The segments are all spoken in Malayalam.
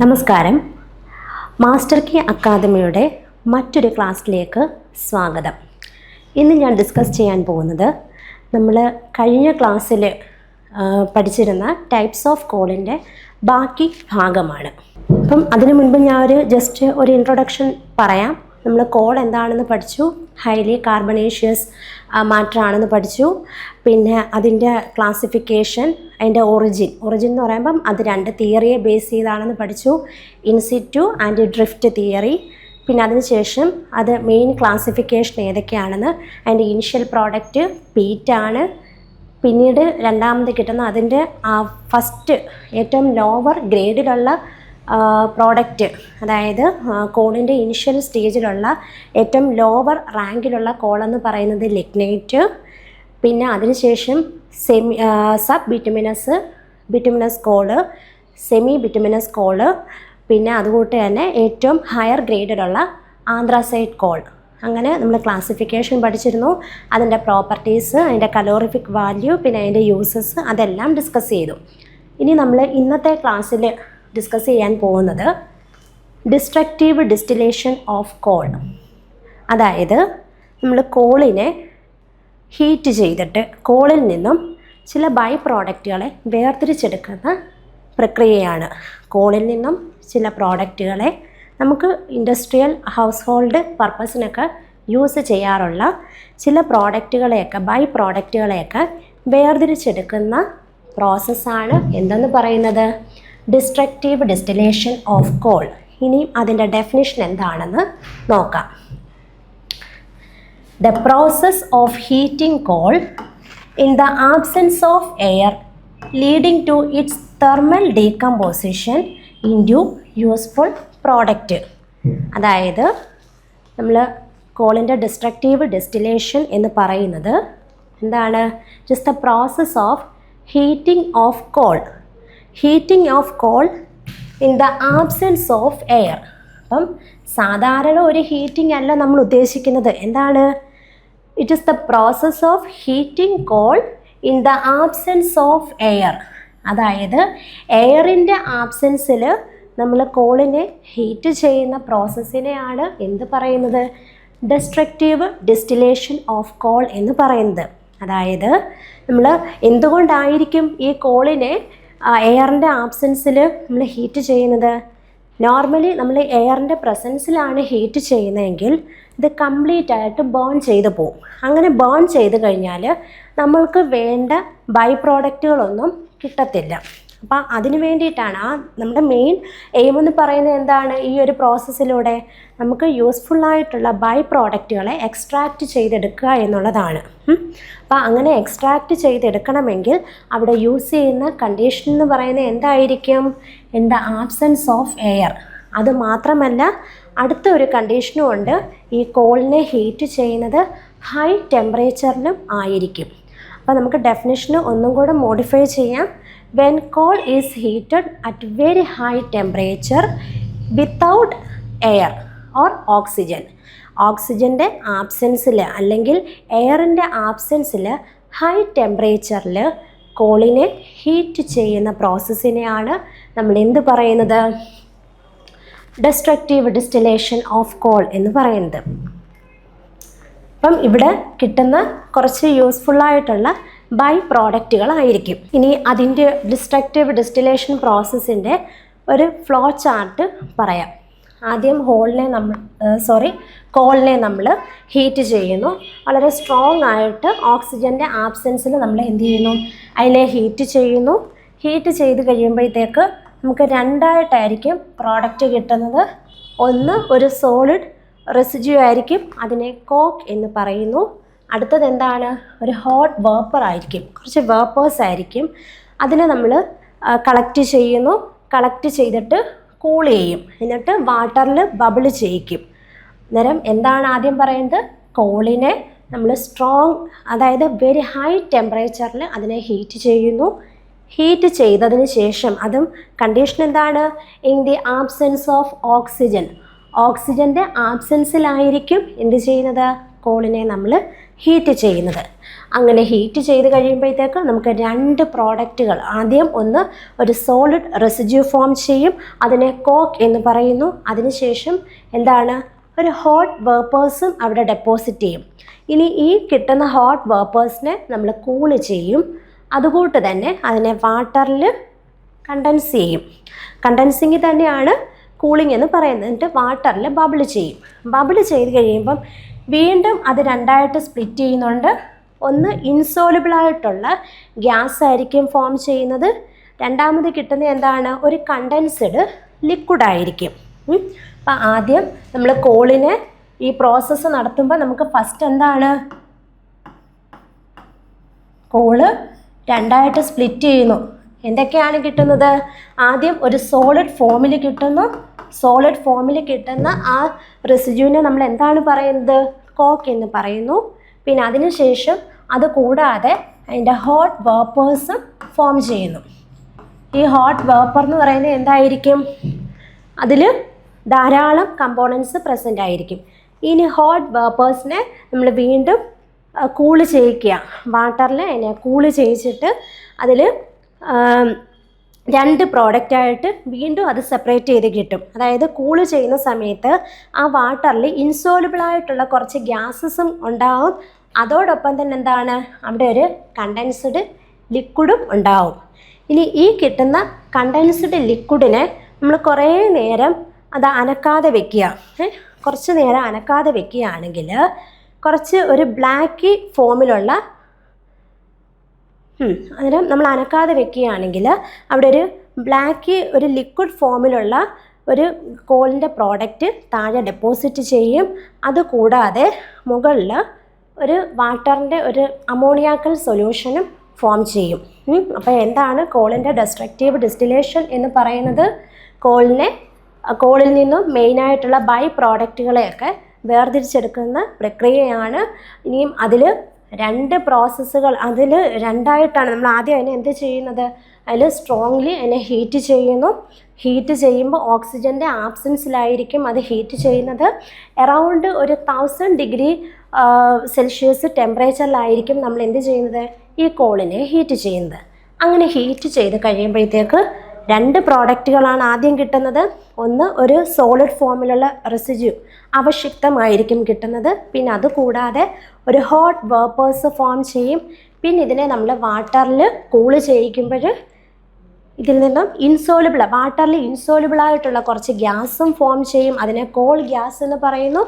നമസ്കാരം. മാസ്റ്റർ കീ അക്കാദമിയുടെ മറ്റൊരു ക്ലാസ്സിലേക്ക് സ്വാഗതം. ഇന്ന് ഞാൻ ഡിസ്കസ് ചെയ്യാൻ പോകുന്നത് നമ്മൾ കഴിഞ്ഞ ക്ലാസ്സിൽ പഠിച്ചിരുന്ന ടൈപ്സ് ഓഫ് കോളിൻ്റെ ബാക്കി ഭാഗമാണ്. അപ്പം അതിനു മുൻപ് ഞാൻ ജസ്റ്റ് ഒരു ഇൻട്രൊഡക്ഷൻ പറയാം. നമ്മൾ കോൾ എന്താണെന്ന് പഠിച്ചു, ഹൈലി കാർബണേഷ്യസ് മാറ്റർ ആണെന്ന് പഠിച്ചു. പിന്നെ അതിൻ്റെ ക്ലാസിഫിക്കേഷൻ, അതിൻ്റെ ഒറിജിൻ എന്ന് പറയുമ്പം അത് രണ്ട് തിയറിയെ ബേസ് ചെയ്താണെന്ന് പഠിച്ചു, ഇൻസിറ്റു ആൻഡ് ഡ്രിഫ്റ്റ് തിയറി. പിന്നെ അതിനുശേഷം അത് മെയിൻ ക്ലാസിഫിക്കേഷൻ ഏതൊക്കെയാണെന്ന്, അതിൻ്റെ ഇനിഷ്യൽ പ്രോഡക്റ്റ് പീറ്റാണ്. പിന്നീട് രണ്ടാമത് കിട്ടുന്ന അതിൻ്റെ ഫസ്റ്റ് ഏറ്റവും ലോവർ ഗ്രേഡിലുള്ള പ്രോഡക്റ്റ്, അതായത് കോളിൻ്റെ ഇനിഷ്യൽ സ്റ്റേജിലുള്ള ഏറ്റവും ലോവർ റാങ്കിലുള്ള കോളെന്ന് പറയുന്നത് ലിഗ്നൈറ്റ്. പിന്നെ അതിനുശേഷം sub bituminous coal, semi bituminous coal, പിന്നെ അതുകൂട്ട് തന്നെ ഏറ്റവും ഹയർ ഗ്രേഡിലുള്ള ആന്ത്രാസൈറ്റ് കോൾ. അങ്ങനെ നമ്മൾ ക്ലാസിഫിക്കേഷൻ പഠിച്ചിരുന്നു. അതിൻ്റെ പ്രോപ്പർട്ടീസ്, അതിൻ്റെ കലോറിഫിക് വാല്യൂ, പിന്നെ അതിൻ്റെ യൂസസ്, അതെല്ലാം ഡിസ്കസ് ചെയ്തു. ഇനി നമ്മൾ ഇന്നത്തെ ക്ലാസ്സിൽ ഡിസ്കസ് ചെയ്യാൻ പോകുന്നത് ഡിസ്ട്രക്റ്റീവ് ഡിസ്റ്റിലേഷൻ ഓഫ് കോൾ. അതായത് നമ്മൾ കോളിനെ ഹീറ്റ് ചെയ്തിട്ട് കോളിൽ നിന്നും ചില ബൈ പ്രോഡക്റ്റുകളെ വേർതിരിച്ചെടുക്കുന്ന പ്രക്രിയയാണ്. കോളിൽ നിന്നും ചില പ്രോഡക്റ്റുകളെ നമുക്ക് ഇൻഡസ്ട്രിയൽ ഹൗസ് ഹോൾഡ് പർപ്പസിനൊക്കെ യൂസ് ചെയ്യാറുള്ള ചില പ്രോഡക്റ്റുകളെയൊക്കെ ബൈ പ്രോഡക്റ്റുകളെയൊക്കെ വേർതിരിച്ചെടുക്കുന്ന പ്രോസസ്സാണ് എന്തെന്ന് പറയുന്നത്, ഡിസ്ട്രക്റ്റീവ് ഡിസ്റ്റിലേഷൻ ഓഫ് കോൾ. ഇനി അതിൻ്റെ ഡെഫിനിഷൻ എന്താണെന്ന് നോക്കാം. The process of heating coal in the absence of air leading to its thermal decomposition into useful product. അതായത് നമ്മൾ കോളിൻ്റെ ഡിസ്ട്രക്റ്റീവ് ഡിസ്റ്റിലേഷൻ എന്ന് പറയുന്നത് എന്താണ്? Just the process of heating of call in the absence of air. അപ്പം സാധാരണ ഒരു ഹീറ്റിംഗ് അല്ല നമ്മൾ ഉദ്ദേശിക്കുന്നത്. എന്താണ്? It is the process of heating call in the absence of air. അതായത് എയറിൻ്റെ ആബ്സെൻസിൽ നമ്മൾ കോളിനെ ഹീറ്റ് ചെയ്യുന്ന പ്രോസസ്സിനെയാണ് എന്ത് പറയുന്നത്? ഡിസ്ട്രക്റ്റീവ് ഡിസ്റ്റിലേഷൻ ഓഫ് കോൾ എന്ന് പറയുന്നത്. അതായത് നമ്മൾ എന്തുകൊണ്ടായിരിക്കും ഈ കോളിനെ എയറിൻ്റെ ആബ്സെൻസിൽ നമ്മൾ ഹീറ്റ് ചെയ്യുന്നത്? നോർമലി നമ്മൾ എയറിൻ്റെ പ്രസൻസിലാണ് ഹീറ്റ് ചെയ്യുന്നതെങ്കിൽ ഇത് കംപ്ലീറ്റ് ആയിട്ട് ബേൺ ചെയ്ത് പോകും. അങ്ങനെ ബേൺ ചെയ്ത് കഴിഞ്ഞാൽ നമ്മൾക്ക് വേണ്ട ബൈ പ്രോഡക്റ്റുകളൊന്നും കിട്ടത്തില്ല. അപ്പം അതിന് വേണ്ടിയിട്ടാണ് നമ്മുടെ മെയിൻ എയിം എന്ന് പറയുന്നത് എന്താണ്? ഈ ഒരു പ്രോസസ്സിലൂടെ നമുക്ക് യൂസ്ഫുള്ളായിട്ടുള്ള ബൈ പ്രോഡക്റ്റുകളെ എക്സ്ട്രാക്റ്റ് ചെയ്തെടുക്കുക എന്നുള്ളതാണ്. അപ്പം അങ്ങനെ എക്സ്ട്രാക്റ്റ് ചെയ്തെടുക്കണമെങ്കിൽ അവിടെ യൂസ് ചെയ്യുന്ന കണ്ടീഷൻ എന്ന് പറയുന്നത് എന്തായിരിക്കും? In the absence of air. അത് മാത്രമല്ല, അടുത്ത ഒരു കണ്ടീഷനും ഉണ്ട്. ഈ കോളിനെ ഹീറ്റ് ചെയ്യുന്നത് ഹൈ ടെമ്പറേച്ചറിലും ആയിരിക്കും. അപ്പോൾ നമുക്ക് ഡെഫിനിഷന് ഒന്നും കൂടെ മോഡിഫൈ ചെയ്യാം. When coal is heated at very high temperature without air or oxygen. ഓക്സിജൻ്റെ ആബ്സെൻസിൽ അല്ലെങ്കിൽ എയറിൻ്റെ ആബ്സെൻസിൽ ഹൈ ടെമ്പറേച്ചറിൽ കോളിനെ ഹീറ്റ് ചെയ്യുന്ന പ്രോസസ്സിനെയാണ് നമ്മൾ എന്ത് പറയുന്നത്? ഡിസ്ട്രക്റ്റീവ് ഡിസ്റ്റിലേഷൻ ഓഫ് കോൾ എന്ന് പറയുന്നത്. അപ്പം ഇവിടെ കിട്ടുന്ന കുറച്ച് യൂസ്ഫുള്ളായിട്ടുള്ള ബൈ പ്രോഡക്റ്റുകളായിരിക്കും. ഇനി അതിൻ്റെ ഡിസ്ട്രക്റ്റീവ് ഡിസ്റ്റിലേഷൻ പ്രോസസ്സിൻ്റെ ഒരു ഫ്ലോ ചാർട്ട് പറയാം. ആദ്യം കോളിനെ നമ്മൾ ഹീറ്റ് ചെയ്യുന്നു. വളരെ സ്ട്രോങ് ആയിട്ട് ഓക്സിജൻ്റെ ആബ്സെൻസിൽ നമ്മൾ എന്ത് ചെയ്യുന്നു? അതിനെ ഹീറ്റ് ചെയ്യുന്നു. ഹീറ്റ് ചെയ്ത് കഴിയുമ്പോഴത്തേക്ക് നമുക്ക് രണ്ടായിട്ടായിരിക്കും പ്രോഡക്റ്റ് കിട്ടുന്നത്. ഒന്ന് ഒരു സോളിഡ് റെസിഡ്യൂ ആയിരിക്കും, അതിനെ കോക്ക് എന്ന് പറയുന്നു. അടുത്തത് എന്താണ്? ഒരു ഹോട്ട് വേപ്പർ ആയിരിക്കും, കുറച്ച് വേപ്പേഴ്സ് ആയിരിക്കും. അതിനെ നമ്മൾ കളക്ട് ചെയ്യുന്നു. കളക്ട് ചെയ്തിട്ട് കൂൾ ചെയ്യും, എന്നിട്ട് വാട്ടറിൽ ബബിൾ ചെയ്യിക്കും. അന്നേരം എന്താണ് ആദ്യം പറയുന്നത്? കോളിനെ നമ്മൾ സ്ട്രോങ്, അതായത് വെരി ഹൈ ടെമ്പറേച്ചറിൽ അതിനെ ഹീറ്റ് ചെയ്യുന്നു. ഹീറ്റ് ചെയ്തതിന് ശേഷം അതും കണ്ടീഷൻ എന്താണ്? In the absence of oxygen. ഓക്സിജൻ്റെ ആബ്സെൻസിലായിരിക്കും എന്ത് ചെയ്യുന്നത്? കോളിനെ നമ്മൾ ഹീറ്റ് ചെയ്യുന്നത്. അങ്ങനെ ഹീറ്റ് ചെയ്ത് കഴിയുമ്പോഴത്തേക്ക് നമുക്ക് രണ്ട് പ്രോഡക്റ്റുകൾ, ആദ്യം ഒന്ന് ഒരു സോളിഡ് റെസിഡ്യൂ ഫോം ചെയ്യും, അതിനെ കോക്ക് എന്ന് പറയുന്നു. അതിനുശേഷം എന്താണ്, ഒരു ഹോട്ട് വേപ്പേഴ്സും അവിടെ ഡെപ്പോസിറ്റ് ചെയ്യും. ഇനി ഈ കിട്ടുന്ന ഹോട്ട് വേപ്പേഴ്സിനെ നമ്മൾ കൂൾ ചെയ്യും. അതുകൂട്ട് തന്നെ അതിനെ വാട്ടറിൽ കണ്ടൻസ് ചെയ്യും. കണ്ടൻസിങ് തന്നെയാണ് കൂളിംഗ് എന്ന് പറയുന്നത്. എന്നിട്ട് വാട്ടറിൽ ബബിൾ ചെയ്യും. ബബിൾ ചെയ്ത് കഴിയുമ്പം വീണ്ടും അത് രണ്ടായിട്ട് സ്പ്ലിറ്റ് ചെയ്യുന്നുണ്ട്. ഒന്ന് ഇൻസോലുബിളായിട്ടുള്ള ഗ്യാസ് ആയിരിക്കും ഫോം ചെയ്യുന്നത്. രണ്ടാമത് കിട്ടുന്നത് എന്താണ്, ഒരു കണ്ടൻസ്ഡ് ലിക്വിഡായിരിക്കും. അപ്പം ആദ്യം നമ്മൾ കോളിനെ ഈ പ്രോസസ്സ് നടത്തുമ്പോൾ നമുക്ക് ഫസ്റ്റ് എന്താണ്, കോള് രണ്ടായിട്ട് സ്പ്ലിറ്റ് ചെയ്യുന്നു. എന്തൊക്കെയാണ് കിട്ടുന്നത്, ആദ്യം ഒരു സോളിഡ് ഫോമിൽ കിട്ടുന്നു. സോളിഡ് ഫോമിൽ കിട്ടുന്ന ആ റെസിഡ്യൂവിനെ നമ്മൾ എന്താണ് പറയുന്നത്, കോക്ക് എന്ന് പറയുന്നു. പിന്നെ അതിനുശേഷം അത് കൂടാതെ അതിൻ്റെ ഹോട്ട് വേപ്പേഴ്സും ഫോം ചെയ്യുന്നു. ഈ ഹോട്ട് വേപ്പർ എന്ന് പറയുന്നത് എന്തായിരിക്കും, അതിൽ ധാരാളം കമ്പോണൻസ് പ്രസൻ്റ് ആയിരിക്കും. ഇനി ഹോട്ട് വേപ്പേഴ്സിനെ നമ്മൾ വീണ്ടും കൂള് ചെയ്യിക്കുക. വാട്ടറിൽ അതിനെ കൂള് ചെയ്യിച്ചിട്ട് അതിൽ രണ്ട് പ്രോഡക്റ്റായിട്ട് വീണ്ടും അത് സെപ്പറേറ്റ് ചെയ്ത് കിട്ടും. അതായത് കൂള് ചെയ്യുന്ന സമയത്ത് ആ വാട്ടറിൽ ഇൻസോലുബിളായിട്ടുള്ള കുറച്ച് ഗ്യാസസും ഉണ്ടാവും. അതോടൊപ്പം തന്നെ എന്താണ്, അവിടെ ഒരു കണ്ടൻസ്ഡ് ലിക്വിഡും ഉണ്ടാവും. ഇനി ഈ കിട്ടുന്ന കണ്ടൻസ്ഡ് ലിക്വിഡിനെ നമ്മൾ കുറേ നേരം അത് അനക്കാതെ വെക്കുക. കുറച്ച് നേരം അനക്കാതെ വെക്കുകയാണെങ്കിൽ കുറച്ച് ഒരു ബ്ലാക്ക് ഫോമിലുള്ള അന്നേരം നമ്മൾ അനക്കാതെ വെക്കുകയാണെങ്കിൽ അവിടെ ഒരു ബ്ലാക്ക്, ഒരു ലിക്വിഡ് ഫോമിലുള്ള ഒരു കോളിൻ്റെ പ്രോഡക്റ്റ് താഴെ ഡെപ്പോസിറ്റ് ചെയ്യും. അതുകൂടാതെ മുകളിൽ ഒരു വാട്ടറിൻ്റെ ഒരു അമോണിയാക്കൽ സൊല്യൂഷനും ഫോം ചെയ്യും. അപ്പോൾ എന്താണ് കോളിൻ്റെ ഡെസ്ട്രക്റ്റീവ് ഡിസ്റ്റിലേഷൻ എന്ന് പറയുന്നത്, കോളിൽ നിന്നും മെയിനായിട്ടുള്ള ബൈ പ്രോഡക്റ്റുകളെയൊക്കെ വേർതിരിച്ചെടുക്കുന്ന പ്രക്രിയയാണ്. ഇനിയും അതിൽ രണ്ട് പ്രോസസ്സുകൾ, അതിൽ രണ്ടായിട്ടാണ് നമ്മൾ ആദ്യം അതിനെ എന്ത് ചെയ്യുന്നത്, അതിൽ സ്ട്രോങ്ലി അതിനെ ഹീറ്റ് ചെയ്യുന്നു. ഹീറ്റ് ചെയ്യുമ്പോൾ ഓക്സിജൻ്റെ ആബ്സെൻസിലായിരിക്കും അത് ഹീറ്റ് ചെയ്യുന്നത്. അറൗണ്ട് ഒരു 1000 ഡിഗ്രി സെൽഷ്യസ് ടെമ്പറേച്ചറിലായിരിക്കും നമ്മൾ എന്ത് ചെയ്യുന്നത്, ഈ കോളിനെ ഹീറ്റ് ചെയ്യുന്നത്. അങ്ങനെ ഹീറ്റ് ചെയ്ത് കഴിയുമ്പോഴത്തേക്ക് രണ്ട് പ്രോഡക്റ്റുകളാണ് ആദ്യം കിട്ടുന്നത്. ഒന്ന് ഒരു സോളിഡ് ഫോമിലുള്ള റെസിഡ്യൂ അവശിഷ്ടമായിരിക്കും കിട്ടുന്നത്. പിന്നെ അതുകൂടാതെ ഒരു ഹോട്ട് വേപ്പേഴ്സ് ഫോം ചെയ്യും. പിന്നെ ഇതിനെ നമ്മൾ വാട്ടറിൽ കൂള് ചെയ്യിക്കുമ്പോൾ ഇതിൽ നിന്നും വാട്ടറിൽ ഇൻസോലുബിളായിട്ടുള്ള കുറച്ച് ഗ്യാസും ഫോം ചെയ്യും. അതിനെ കോൾ ഗ്യാസ് എന്ന് പറയുന്നു.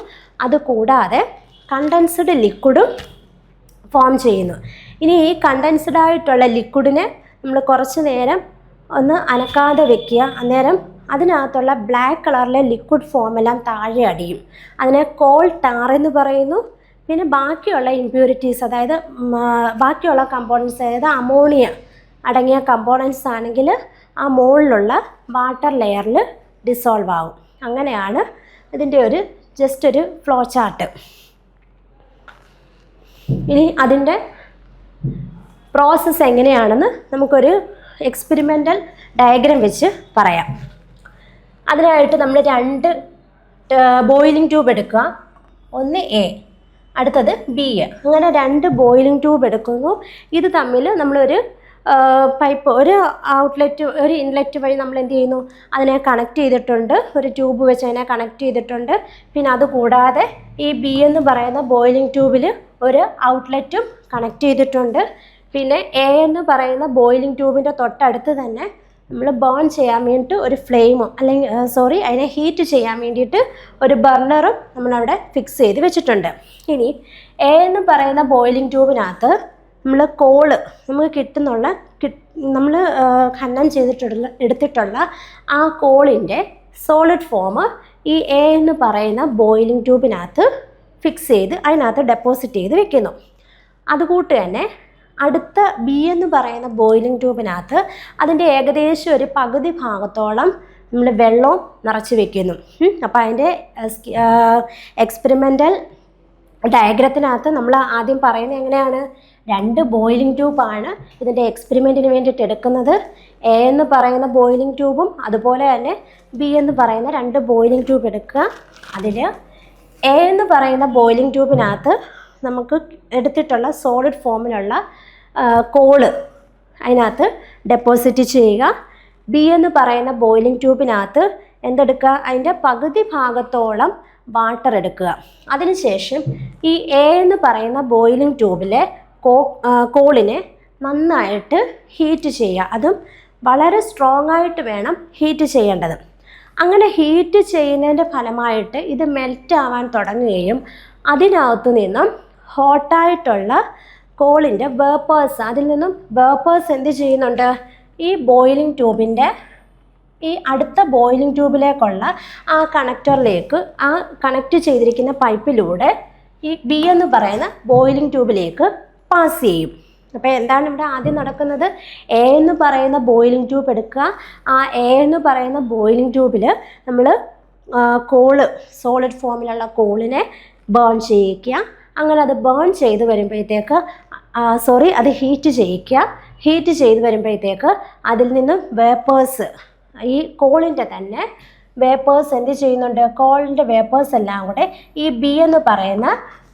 അതുകൂടാതെ കണ്ടൻസ്ഡ് ലിക്വിഡും ഫോം ചെയ്യുന്നു. ഇനി ഈ കണ്ടൻസ്ഡ് ആയിട്ടുള്ള ലിക്വിഡിനെ നമ്മൾ കുറച്ച് നേരം ഒന്ന് അനക്കാതെ വെക്കുക. അന്നേരം അതിനകത്തുള്ള ബ്ലാക്ക് കളറിലെ ലിക്വിഡ് ഫോമെല്ലാം താഴെ അടിയും. അതിനെ കോൾ ടാർ എന്ന് പറയുന്നു. പിന്നെ ബാക്കിയുള്ള ഇമ്പ്യൂരിറ്റീസ്, അതായത് ബാക്കിയുള്ള കമ്പോണൻസ്, അതായത് അമോണിയ അടങ്ങിയ കമ്പോണൻസ് ആണെങ്കിൽ ആ മുകളിലുള്ള വാട്ടർ ലെയറിൽ ഡിസോൾവ് ആവും. അങ്ങനെയാണ് ഇതിൻ്റെ ജസ്റ്റ് ഒരു ഫ്ലോ ചാർട്ട്. ഇനി അതിൻ്റെ പ്രോസസ്സ് എങ്ങനെയാണെന്ന് നമുക്കൊരു എക്സ്പെരിമെൻ്റൽ ഡയഗ്രാം വെച്ച് പറയാം. അതിനായിട്ട് നമ്മൾ രണ്ട് ബോയിലിംഗ് ട്യൂബ് എടുക്കുക. ഒന്ന് എ, അടുത്തത് ബി. അങ്ങനെ രണ്ട് ബോയിലിംഗ് ട്യൂബ് എടുക്കുന്നു. ഇത് തമ്മിൽ നമ്മളൊരു പൈപ്പ്, ഒരു ഔട്ട്ലെറ്റ്, ഒരു ഇൻലെറ്റ് വഴി നമ്മൾ എന്ത് ചെയ്യുന്നു, അതിനെ കണക്ട് ചെയ്തിട്ടുണ്ട്. ഒരു ട്യൂബ് വെച്ച് അതിനെ കണക്ട് ചെയ്തിട്ടുണ്ട്. പിന്നെ അതുകൂടാതെ ഈ ബി എന്ന് പറയുന്ന ബോയിലിംഗ് ട്യൂബിൽ ഒരു ഔട്ട്ലെറ്റും കണക്ട് ചെയ്തിട്ടുണ്ട്. പിന്നെ എ എന്ന് പറയുന്ന ബോയിലിംഗ് ട്യൂബിൻ്റെ തൊട്ടടുത്ത് തന്നെ നമ്മൾ ബേൺ ചെയ്യാൻ വേണ്ടിയിട്ട് ഒരു ഫ്ലെയിമും അതിനെ ഹീറ്റ് ചെയ്യാൻ വേണ്ടിയിട്ട് ഒരു ബർണറും നമ്മളവിടെ ഫിക്സ് ചെയ്ത് വെച്ചിട്ടുണ്ട്. ഇനി എ എന്ന് പറയുന്ന ബോയിലിംഗ് ട്യൂബിനകത്ത് നമ്മൾ നമുക്ക് നമ്മൾ ഖനനം എടുത്തിട്ടുള്ള ആ കോളിൻ്റെ സോളിഡ് ഫോം ഈ എ എന്ന് പറയുന്ന ബോയിലിംഗ് ട്യൂബിനകത്ത് ഫിക്സ് ചെയ്ത് അതിനകത്ത് ഡെപ്പോസിറ്റ് ചെയ്ത് വെക്കുന്നു. അതുകൂട്ട് തന്നെ അടുത്ത ബി എന്ന് പറയുന്ന ബോയിലിംഗ് ട്യൂബിനകത്ത് അതിൻ്റെ ഏകദേശം ഒരു പകുതി ഭാഗത്തോളം നമ്മൾ വെള്ളവും നിറച്ച് വെക്കുന്നു. അപ്പോൾ അതിൻ്റെ എക്സ്പെരിമെൻ്റൽ ഡയഗ്രത്തിനകത്ത് നമ്മൾ ആദ്യം പറയുന്നത് എങ്ങനെയാണ്, രണ്ട് ബോയിലിംഗ് ട്യൂബാണ് ഇതിൻ്റെ എക്സ്പെരിമെൻറ്റിന് വേണ്ടിയിട്ട് എടുക്കുന്നത്. എ എന്ന് പറയുന്ന ബോയിലിംഗ് ട്യൂബും അതുപോലെ തന്നെ ബി എന്ന് പറയുന്ന രണ്ട് ബോയിലിംഗ് ട്യൂബ് എടുക്കുക. അതിൽ എ എന്ന് പറയുന്ന ബോയിലിംഗ് ട്യൂബിനകത്ത് നമുക്ക് എടുത്തിട്ടുള്ള സോളിഡ് ഫോമിലുള്ള കോള് അതിനകത്ത് ഡെപ്പോസിറ്റ് ചെയ്യുക. ബി എന്ന് പറയുന്ന ബോയിലിംഗ് ട്യൂബിനകത്ത് എന്തെടുക്കുക, അതിൻ്റെ പകുതി ഭാഗത്തോളം വാട്ടർ എടുക്കുക. അതിനുശേഷം ഈ എ എന്ന് പറയുന്ന ബോയിലിംഗ് ട്യൂബിലെ കോളിനെ നന്നായിട്ട് ഹീറ്റ് ചെയ്യുക. അതും വളരെ സ്ട്രോങ് ആയിട്ട് വേണം ഹീറ്റ് ചെയ്യേണ്ടത്. അങ്ങനെ ഹീറ്റ് ചെയ്യുന്നതിൻ്റെ ഫലമായിട്ട് ഇത് മെൽറ്റ് ആവാൻ തുടങ്ങുകയും അതിനകത്തു നിന്നും ഹോട്ടായിട്ടുള്ള കോളിൻ്റെ വേപ്പേഴ്സ്, അതിൽ നിന്നും വേപ്പേഴ്സ് എന്ത് ചെയ്യുന്നുണ്ട്, ഈ ബോയിലിംഗ് ട്യൂബിൻ്റെ ഈ അടുത്ത ബോയിലിംഗ് ട്യൂബിലേക്കുള്ള ആ കണക്ടറിലേക്ക്, ആ കണക്റ്റ് ചെയ്തിരിക്കുന്ന പൈപ്പിലൂടെ ഈ ബി എന്ന് പറയുന്ന ബോയിലിംഗ് ട്യൂബിലേക്ക് പാസ് ചെയ്യും. അപ്പോൾ എന്താണ് ഇവിടെ ആദ്യം നടക്കുന്നത്, എ എന്ന് പറയുന്ന ബോയിലിംഗ് ട്യൂബ് എടുക്കുക. ആ എ എന്ന് പറയുന്ന ബോയിലിംഗ് ട്യൂബിൽ നമ്മൾ കോള്, സോളിഡ് ഫോമിലുള്ള കോളിനെ ബേൺ ചെയ്യിക്കുക. അങ്ങനെ അത് ബേൺ ചെയ്ത് വരുമ്പോഴത്തേക്ക് അത് ഹീറ്റ് ചെയ്യിക്കുക. ഹീറ്റ് ചെയ്ത് വരുമ്പോഴത്തേക്ക് അതിൽ നിന്നും വേപ്പേഴ്സ്, ഈ കോളിൻ്റെ തന്നെ വേപ്പേഴ്സ് എന്ത് ചെയ്യുന്നുണ്ട്, കോളിൻ്റെ വേപ്പേഴ്സ് എല്ലാം കൂടെ ഈ ബി എന്ന് പറയുന്ന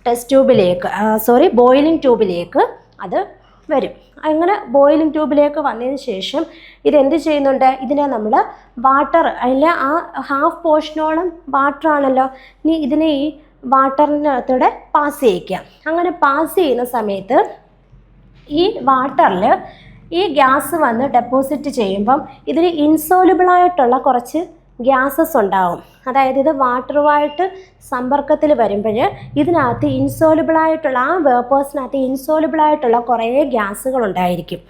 ടെസ്റ്റ് ട്യൂബിലേക്ക് ബോയിലിംഗ് ട്യൂബിലേക്ക് അത് വരും. അങ്ങനെ ബോയിലിംഗ് ട്യൂബിലേക്ക് വന്നതിന് ശേഷം ഇതെന്ത് ചെയ്യുന്നുണ്ട്, ഇതിനെ നമ്മൾ വാട്ടർ, അതിൽ ആ ഹാഫ് പോർഷനോളം വാട്ടർ ആണല്ലോ, ഇനി ഇതിനെ ഈ വാട്ടറിനകത്തൂടെ പാസ് ചെയ്യിക്കുക. അങ്ങനെ പാസ് ചെയ്യുന്ന സമയത്ത് ഈ വാട്ടറിൽ ഈ ഗ്യാസ് വന്ന് ഡെപ്പോസിറ്റ് ചെയ്യുമ്പം ഇതിന് ഇൻസോലുബിളായിട്ടുള്ള കുറച്ച് ഗ്യാസസ് ഉണ്ടാവും. അതായത് ഇത് വാട്ടറുമായിട്ട് സമ്പർക്കത്തിൽ വരുമ്പോൾ ഇതിനകത്ത് ഇൻസോലുബിളായിട്ടുള്ള, ആ വേപ്പേഴ്സിനകത്ത് ഇൻസോലുബിളായിട്ടുള്ള കുറേ ഗ്യാസുകൾ ഉണ്ടായിരിക്കും.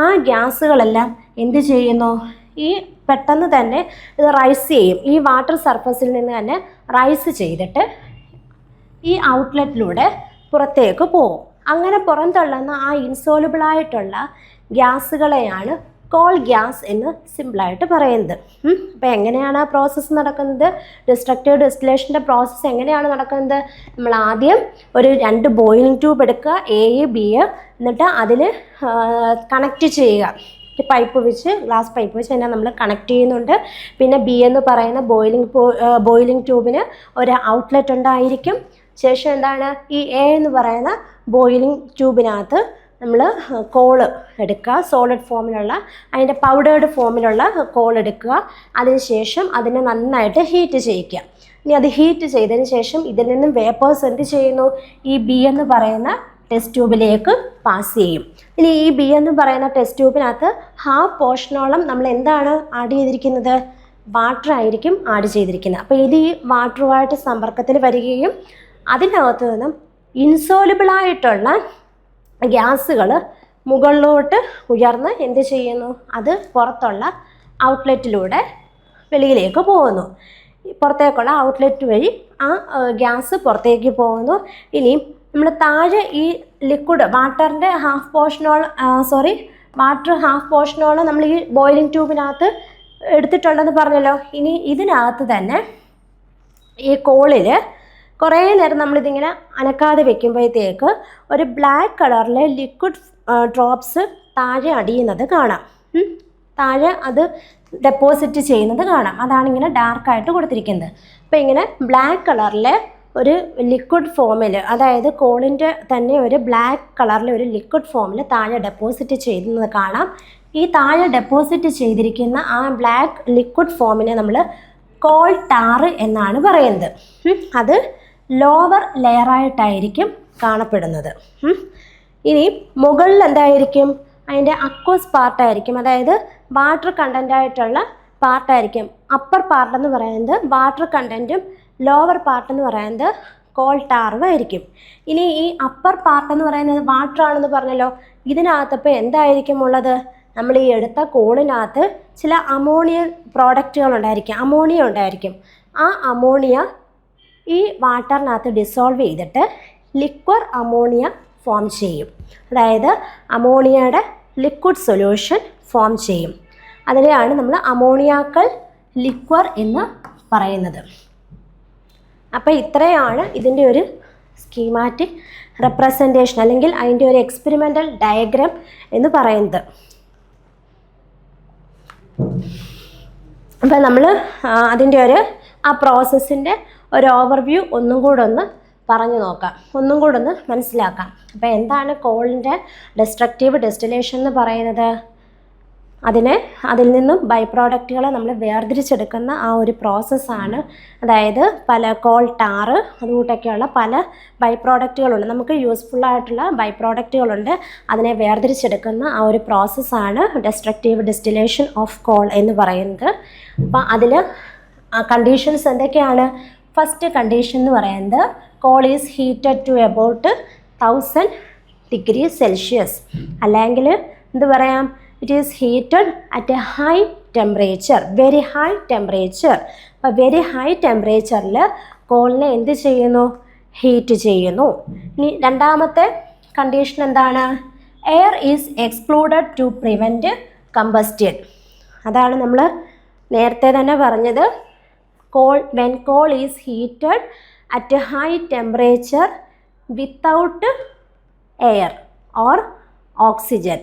ആ ഗ്യാസുകളെല്ലാം എന്ത് ചെയ്യുന്നു, ഈ പെട്ടെന്ന് തന്നെ ഇത് റൈസ് ചെയ്യും. ഈ വാട്ടർ സർഫസിൽ നിന്ന് തന്നെ റൈസ് ചെയ്തിട്ട് ഈ ഔട്ട്ലെറ്റിലൂടെ പുറത്തേക്ക് പോകും. അങ്ങനെ പുറന്തള്ളുന്ന ആ ഇൻസോലുബിളായിട്ടുള്ള ഗ്യാസുകളെയാണ് കോൾ ഗ്യാസ് എന്ന് സിമ്പിളായിട്ട് പറയുന്നത്. അപ്പോൾ എങ്ങനെയാണ് ആ പ്രോസസ്സ് നടക്കുന്നത്, ഡിസ്ട്രക്റ്റീവ് ഡിസ്റ്റിലേഷൻ്റെ പ്രോസസ്സ് എങ്ങനെയാണ് നടക്കുന്നത്, നമ്മൾ ആദ്യം ഒരു 2 ബോയിലിംഗ് ട്യൂബ് എടുക്കുക, എ ബി, എന്നിട്ട് അതിൽ കണക്റ്റ് ചെയ്യുക. പൈപ്പ് വെച്ച്, ഗ്ലാസ് പൈപ്പ് വെച്ച് തന്നെ നമ്മൾ കണക്ട് ചെയ്യുന്നുണ്ട്. പിന്നെ ബി എന്ന് പറയുന്ന ബോയിലിംഗ് ട്യൂബിന് ഒരു ഔട്ട്ലെറ്റ് ഉണ്ടായിരിക്കും. ശേഷം എന്താണ്, ഈ എ എന്ന് പറയുന്ന ബോയിലിംഗ് ട്യൂബിനകത്ത് നമ്മൾ കോള് എടുക്കുക, സോളിഡ് ഫോമിലുള്ള, അതിൻ്റെ പൗഡേർഡ് ഫോമിലുള്ള കോൾ എടുക്കുക. അതിനുശേഷം അതിനെ നന്നായിട്ട് ഹീറ്റ് ചെയ്യിക്കുക. ഇനി അത് ഹീറ്റ് ചെയ്തതിന് ശേഷം ഇതിൽ നിന്നും വേപ്പേഴ്സ് എന്ത് ചെയ്യുന്നു, ഈ ബി എന്ന് പറയുന്ന ടെസ്റ്റ് ട്യൂബിലേക്ക് പാസ് ചെയ്യും. ഇനി ഈ ബി എന്ന് പറയുന്ന ടെസ്റ്റ് ട്യൂബിനകത്ത് ഹാഫ് പോർഷനോളം നമ്മൾ എന്താണ് ആഡ് ചെയ്തിരിക്കുന്നത്, വാട്ടർ ആയിരിക്കും ആഡ് ചെയ്തിരിക്കുന്നത്. അപ്പോൾ ഇത് ഈ വാട്ടറുമായിട്ട് സമ്പർക്കത്തിൽ വരികയും അതിനകത്ത് നിന്നും ഇൻസോലുബിളായിട്ടുള്ള ഗ്യാസുകൾ മുകളിലോട്ട് ഉയർന്ന് എന്ത് ചെയ്യുന്നു, അത് പുറത്തുള്ള ഔട്ട്ലെറ്റിലൂടെ വെളിയിലേക്ക് പോകുന്നു. പുറത്തേക്കുള്ള ഔട്ട്ലെറ്റ് വഴി ആ ഗ്യാസ് പുറത്തേക്ക് പോകുന്നു. ഇനി നമ്മൾ താഴെ ഈ ലിക്വിഡ് വാട്ടറിൻ്റെ വാട്ടർ ഹാഫ് പോർഷനോളം നമ്മൾ ഈ ബോയിലിംഗ് ട്യൂബിനകത്ത് എടുത്തിട്ടുണ്ടെന്ന് പറഞ്ഞല്ലോ. ഇനി ഇതിനകത്ത് തന്നെ ഈ കോളിൽ കുറേ നേരം നമ്മളിതിങ്ങനെ അനക്കാതെ വെക്കുമ്പോഴത്തേക്ക് ഒരു ബ്ലാക്ക് കളറിലെ ലിക്വിഡ് ഡ്രോപ്സ് താഴെ അടിയുന്നത് കാണാം. താഴെ അത് ഡെപ്പോസിറ്റ് ചെയ്യുന്നത് കാണാം. അതാണ് ഇങ്ങനെ ഡാർക്കായിട്ട് കൊടുത്തിരിക്കുന്നത്. അപ്പോൾ ഇങ്ങനെ ബ്ലാക്ക് കളറിലെ ഒരു ലിക്വിഡ് ഫോമിൽ, അതായത് കോളിൻ്റെ തന്നെ ഒരു ബ്ലാക്ക് കളറിലെ ഒരു ലിക്വിഡ് ഫോമിൽ താഴെ ഡെപ്പോസിറ്റ് ചെയ്യുന്നത് കാണാം. ഈ താഴെ ഡെപ്പോസിറ്റ് ചെയ്തിരിക്കുന്ന ആ ബ്ലാക്ക് ലിക്വിഡ് ഫോമിനെ നമ്മൾ കോൾ ടാർ എന്നാണ് പറയുന്നത്. അത് ലോവർ ലെയറായിട്ടായിരിക്കും കാണപ്പെടുന്നത്. ഇനി മുകളിൽ എന്തായിരിക്കും, അതിൻ്റെ അക്വസ് പാർട്ടായിരിക്കും, അതായത് വാട്ടർ കണ്ടൻ്റായിട്ടുള്ള പാർട്ടായിരിക്കും. അപ്പർ പാർട്ടെന്ന് പറയുന്നത് വാട്ടർ കണ്ടൻറ്റും ലോവർ പാർട്ടെന്ന് പറയുന്നത് കോൾ ടാറും ആയിരിക്കും. ഇനി ഈ അപ്പർ പാർട്ടെന്ന് പറയുന്നത് വാട്ടർ ആണെന്ന് പറഞ്ഞല്ലോ. ഇതിനകത്തപ്പോൾ എന്തായിരിക്കും ഉള്ളത്, നമ്മൾ ഈ എടുത്ത കോളിനകത്ത് ചില അമോണിയ പ്രോഡക്റ്റുകൾ ഉണ്ടായിരിക്കും, അമോണിയ ഉണ്ടായിരിക്കും. ആ അമോണിയ ഈ വാട്ടറിനകത്ത് ഡിസോൾവ് ചെയ്തിട്ട് ലിക്വിഡ് അമോണിയ ഫോം ചെയ്യും. അതായത് അമോണിയയുടെ ലിക്വിഡ് സൊല്യൂഷൻ ഫോം ചെയ്യും. അതിനെയാണ് നമ്മൾ അമോണിയാക്കൽ ലിക്വർ എന്ന് പറയുന്നത്. അപ്പോൾ ഇത്രയാണ് ഇതിൻ്റെ ഒരു സ്കീമാറ്റിക് റെപ്രസെൻറ്റേഷൻ, അല്ലെങ്കിൽ അതിൻ്റെ ഒരു എക്സ്പെരിമെൻ്റൽ ഡയഗ്രാം എന്ന് പറയുന്നത്. അപ്പോൾ നമ്മൾ അതിൻ്റെ ആ പ്രോസസ്സിൻ്റെ ഒരു ഓവർവ്യൂ ഒന്നും കൂടെ ഒന്ന് പറഞ്ഞു നോക്കാം, ഒന്നും കൂടെ ഒന്ന് മനസ്സിലാക്കാം. അപ്പോൾ എന്താണ് കോളിൻ്റെ ഡെസ്ട്രക്റ്റീവ് ഡിസ്റ്റിലേഷൻ എന്ന് പറയുന്നത്? അതിൽ നിന്നും ബൈ പ്രോഡക്റ്റുകളെ നമ്മൾ വേർതിരിച്ചെടുക്കുന്ന ആ ഒരു പ്രോസസ്സാണ്. അതായത് പല കോൾ ടാറ് അതുകൂട്ടൊക്കെയുള്ള പല ബൈ പ്രോഡക്റ്റുകളുണ്ട്, നമുക്ക് യൂസ്ഫുള്ളായിട്ടുള്ള ബൈ പ്രോഡക്റ്റുകളുണ്ട്. അതിനെ വേർതിരിച്ചെടുക്കുന്ന ആ ഒരു പ്രോസസ്സാണ് ഡെസ്ട്രക്റ്റീവ് ഡിസ്റ്റിലേഷൻ ഓഫ് കോൾ എന്ന് പറയുന്നത്. അപ്പോൾ അതിൽ കണ്ടീഷൻസ് എന്തൊക്കെയാണ്? ഫസ്റ്റ് കണ്ടീഷൻ എന്ന് പറയുന്നത് coal is heated to about 1000 degree Celsius, അല്ലെങ്കിൽ എന്ത് പറയാം, it is heated at a high temperature, very high temperature. അപ്പോൾ വെരി ഹൈ ടെമ്പറേച്ചറിൽ കോളിനെ എന്ത് ചെയ്യുന്നു? ഹീറ്റ് ചെയ്യുന്നു. ഇനി രണ്ടാമത്തെ കണ്ടീഷൻ എന്താണ്? Air is excluded to prevent combustion. അതാണ് നമ്മൾ നേരത്തെ തന്നെ പറഞ്ഞത്. When coal is heated at a high temperature without air or oxygen,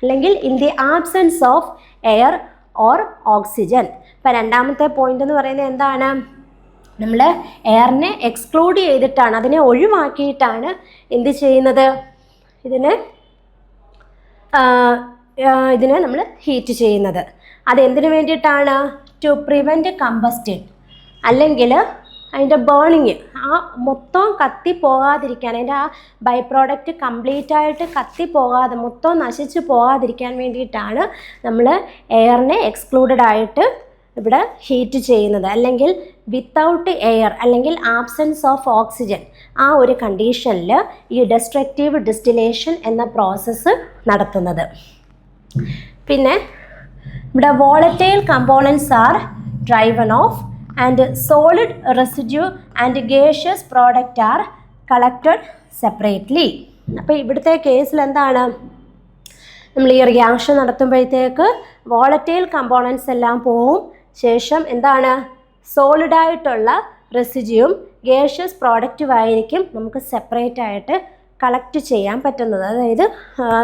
അല്ലെങ്കിൽ in the absence of air or oxygen. ഇപ്പം രണ്ടാമത്തെ പോയിന്റ് എന്ന് പറയുന്നത് എന്താണ്? നമ്മൾ എയറിനെ എക്സ്ക്ലൂഡ് ചെയ്തിട്ടാണ്, അതിനെ ഒഴിവാക്കിയിട്ടാണ് എന്ത് ചെയ്യുന്നത്? ഇതിനെ നമ്മൾ ഹീറ്റ് ചെയ്യുന്നത്. അതെന്തിനു വേണ്ടിയിട്ടാണ്? ടു പ്രിവെൻറ്റ് കമ്പസ്റ്റൻ, അല്ലെങ്കിൽ അതിൻ്റെ ബേണിങ് മൊത്തം കത്തിപ്പോകാതിരിക്കാൻ, അതിൻ്റെ ആ ബൈ പ്രോഡക്റ്റ് കംപ്ലീറ്റ് ആയിട്ട് കത്തിപ്പോകാതെ മൊത്തം നശിച്ച് പോകാതിരിക്കാൻ വേണ്ടിയിട്ടാണ് നമ്മൾ എയറിനെ എക്സ്ക്ലൂഡഡ് ആയിട്ട് ഇവിടെ ഹീറ്റ് ചെയ്യുന്നത്. അല്ലെങ്കിൽ വിത്തൗട്ട് എയർ അല്ലെങ്കിൽ ആബ്സെൻസ് ഓഫ് ഓക്സിജൻ, ആ ഒരു കണ്ടീഷനിൽ ഈ ഡെസ്ട്രക്റ്റീവ് ഡിസ്റ്റിലേഷൻ എന്ന പ്രോസസ്സ് നടത്തുന്നത്. പിന്നെ ഇവിടെ volatile components R driven of and solid residue and gaseous product are collected separately. അപ്പോൾ ഇവിടുത്തെ കേസിൽ എന്താണ്? നമ്മൾ ഈ റിയാക്ഷൻ നടത്തുമ്പോഴത്തേക്ക് വോളറ്റൈൽ കമ്പോണൻസ് എല്ലാം പോവും. ശേഷം എന്താണ്? സോളിഡായിട്ടുള്ള റെസിഡ്യൂവും ഗേഷ്യസ് പ്രോഡക്റ്റുമായിരിക്കും നമുക്ക് സെപ്പറേറ്റ് ആയിട്ട് കളക്ട് ചെയ്യാൻ പറ്റുന്നത്. അതായത്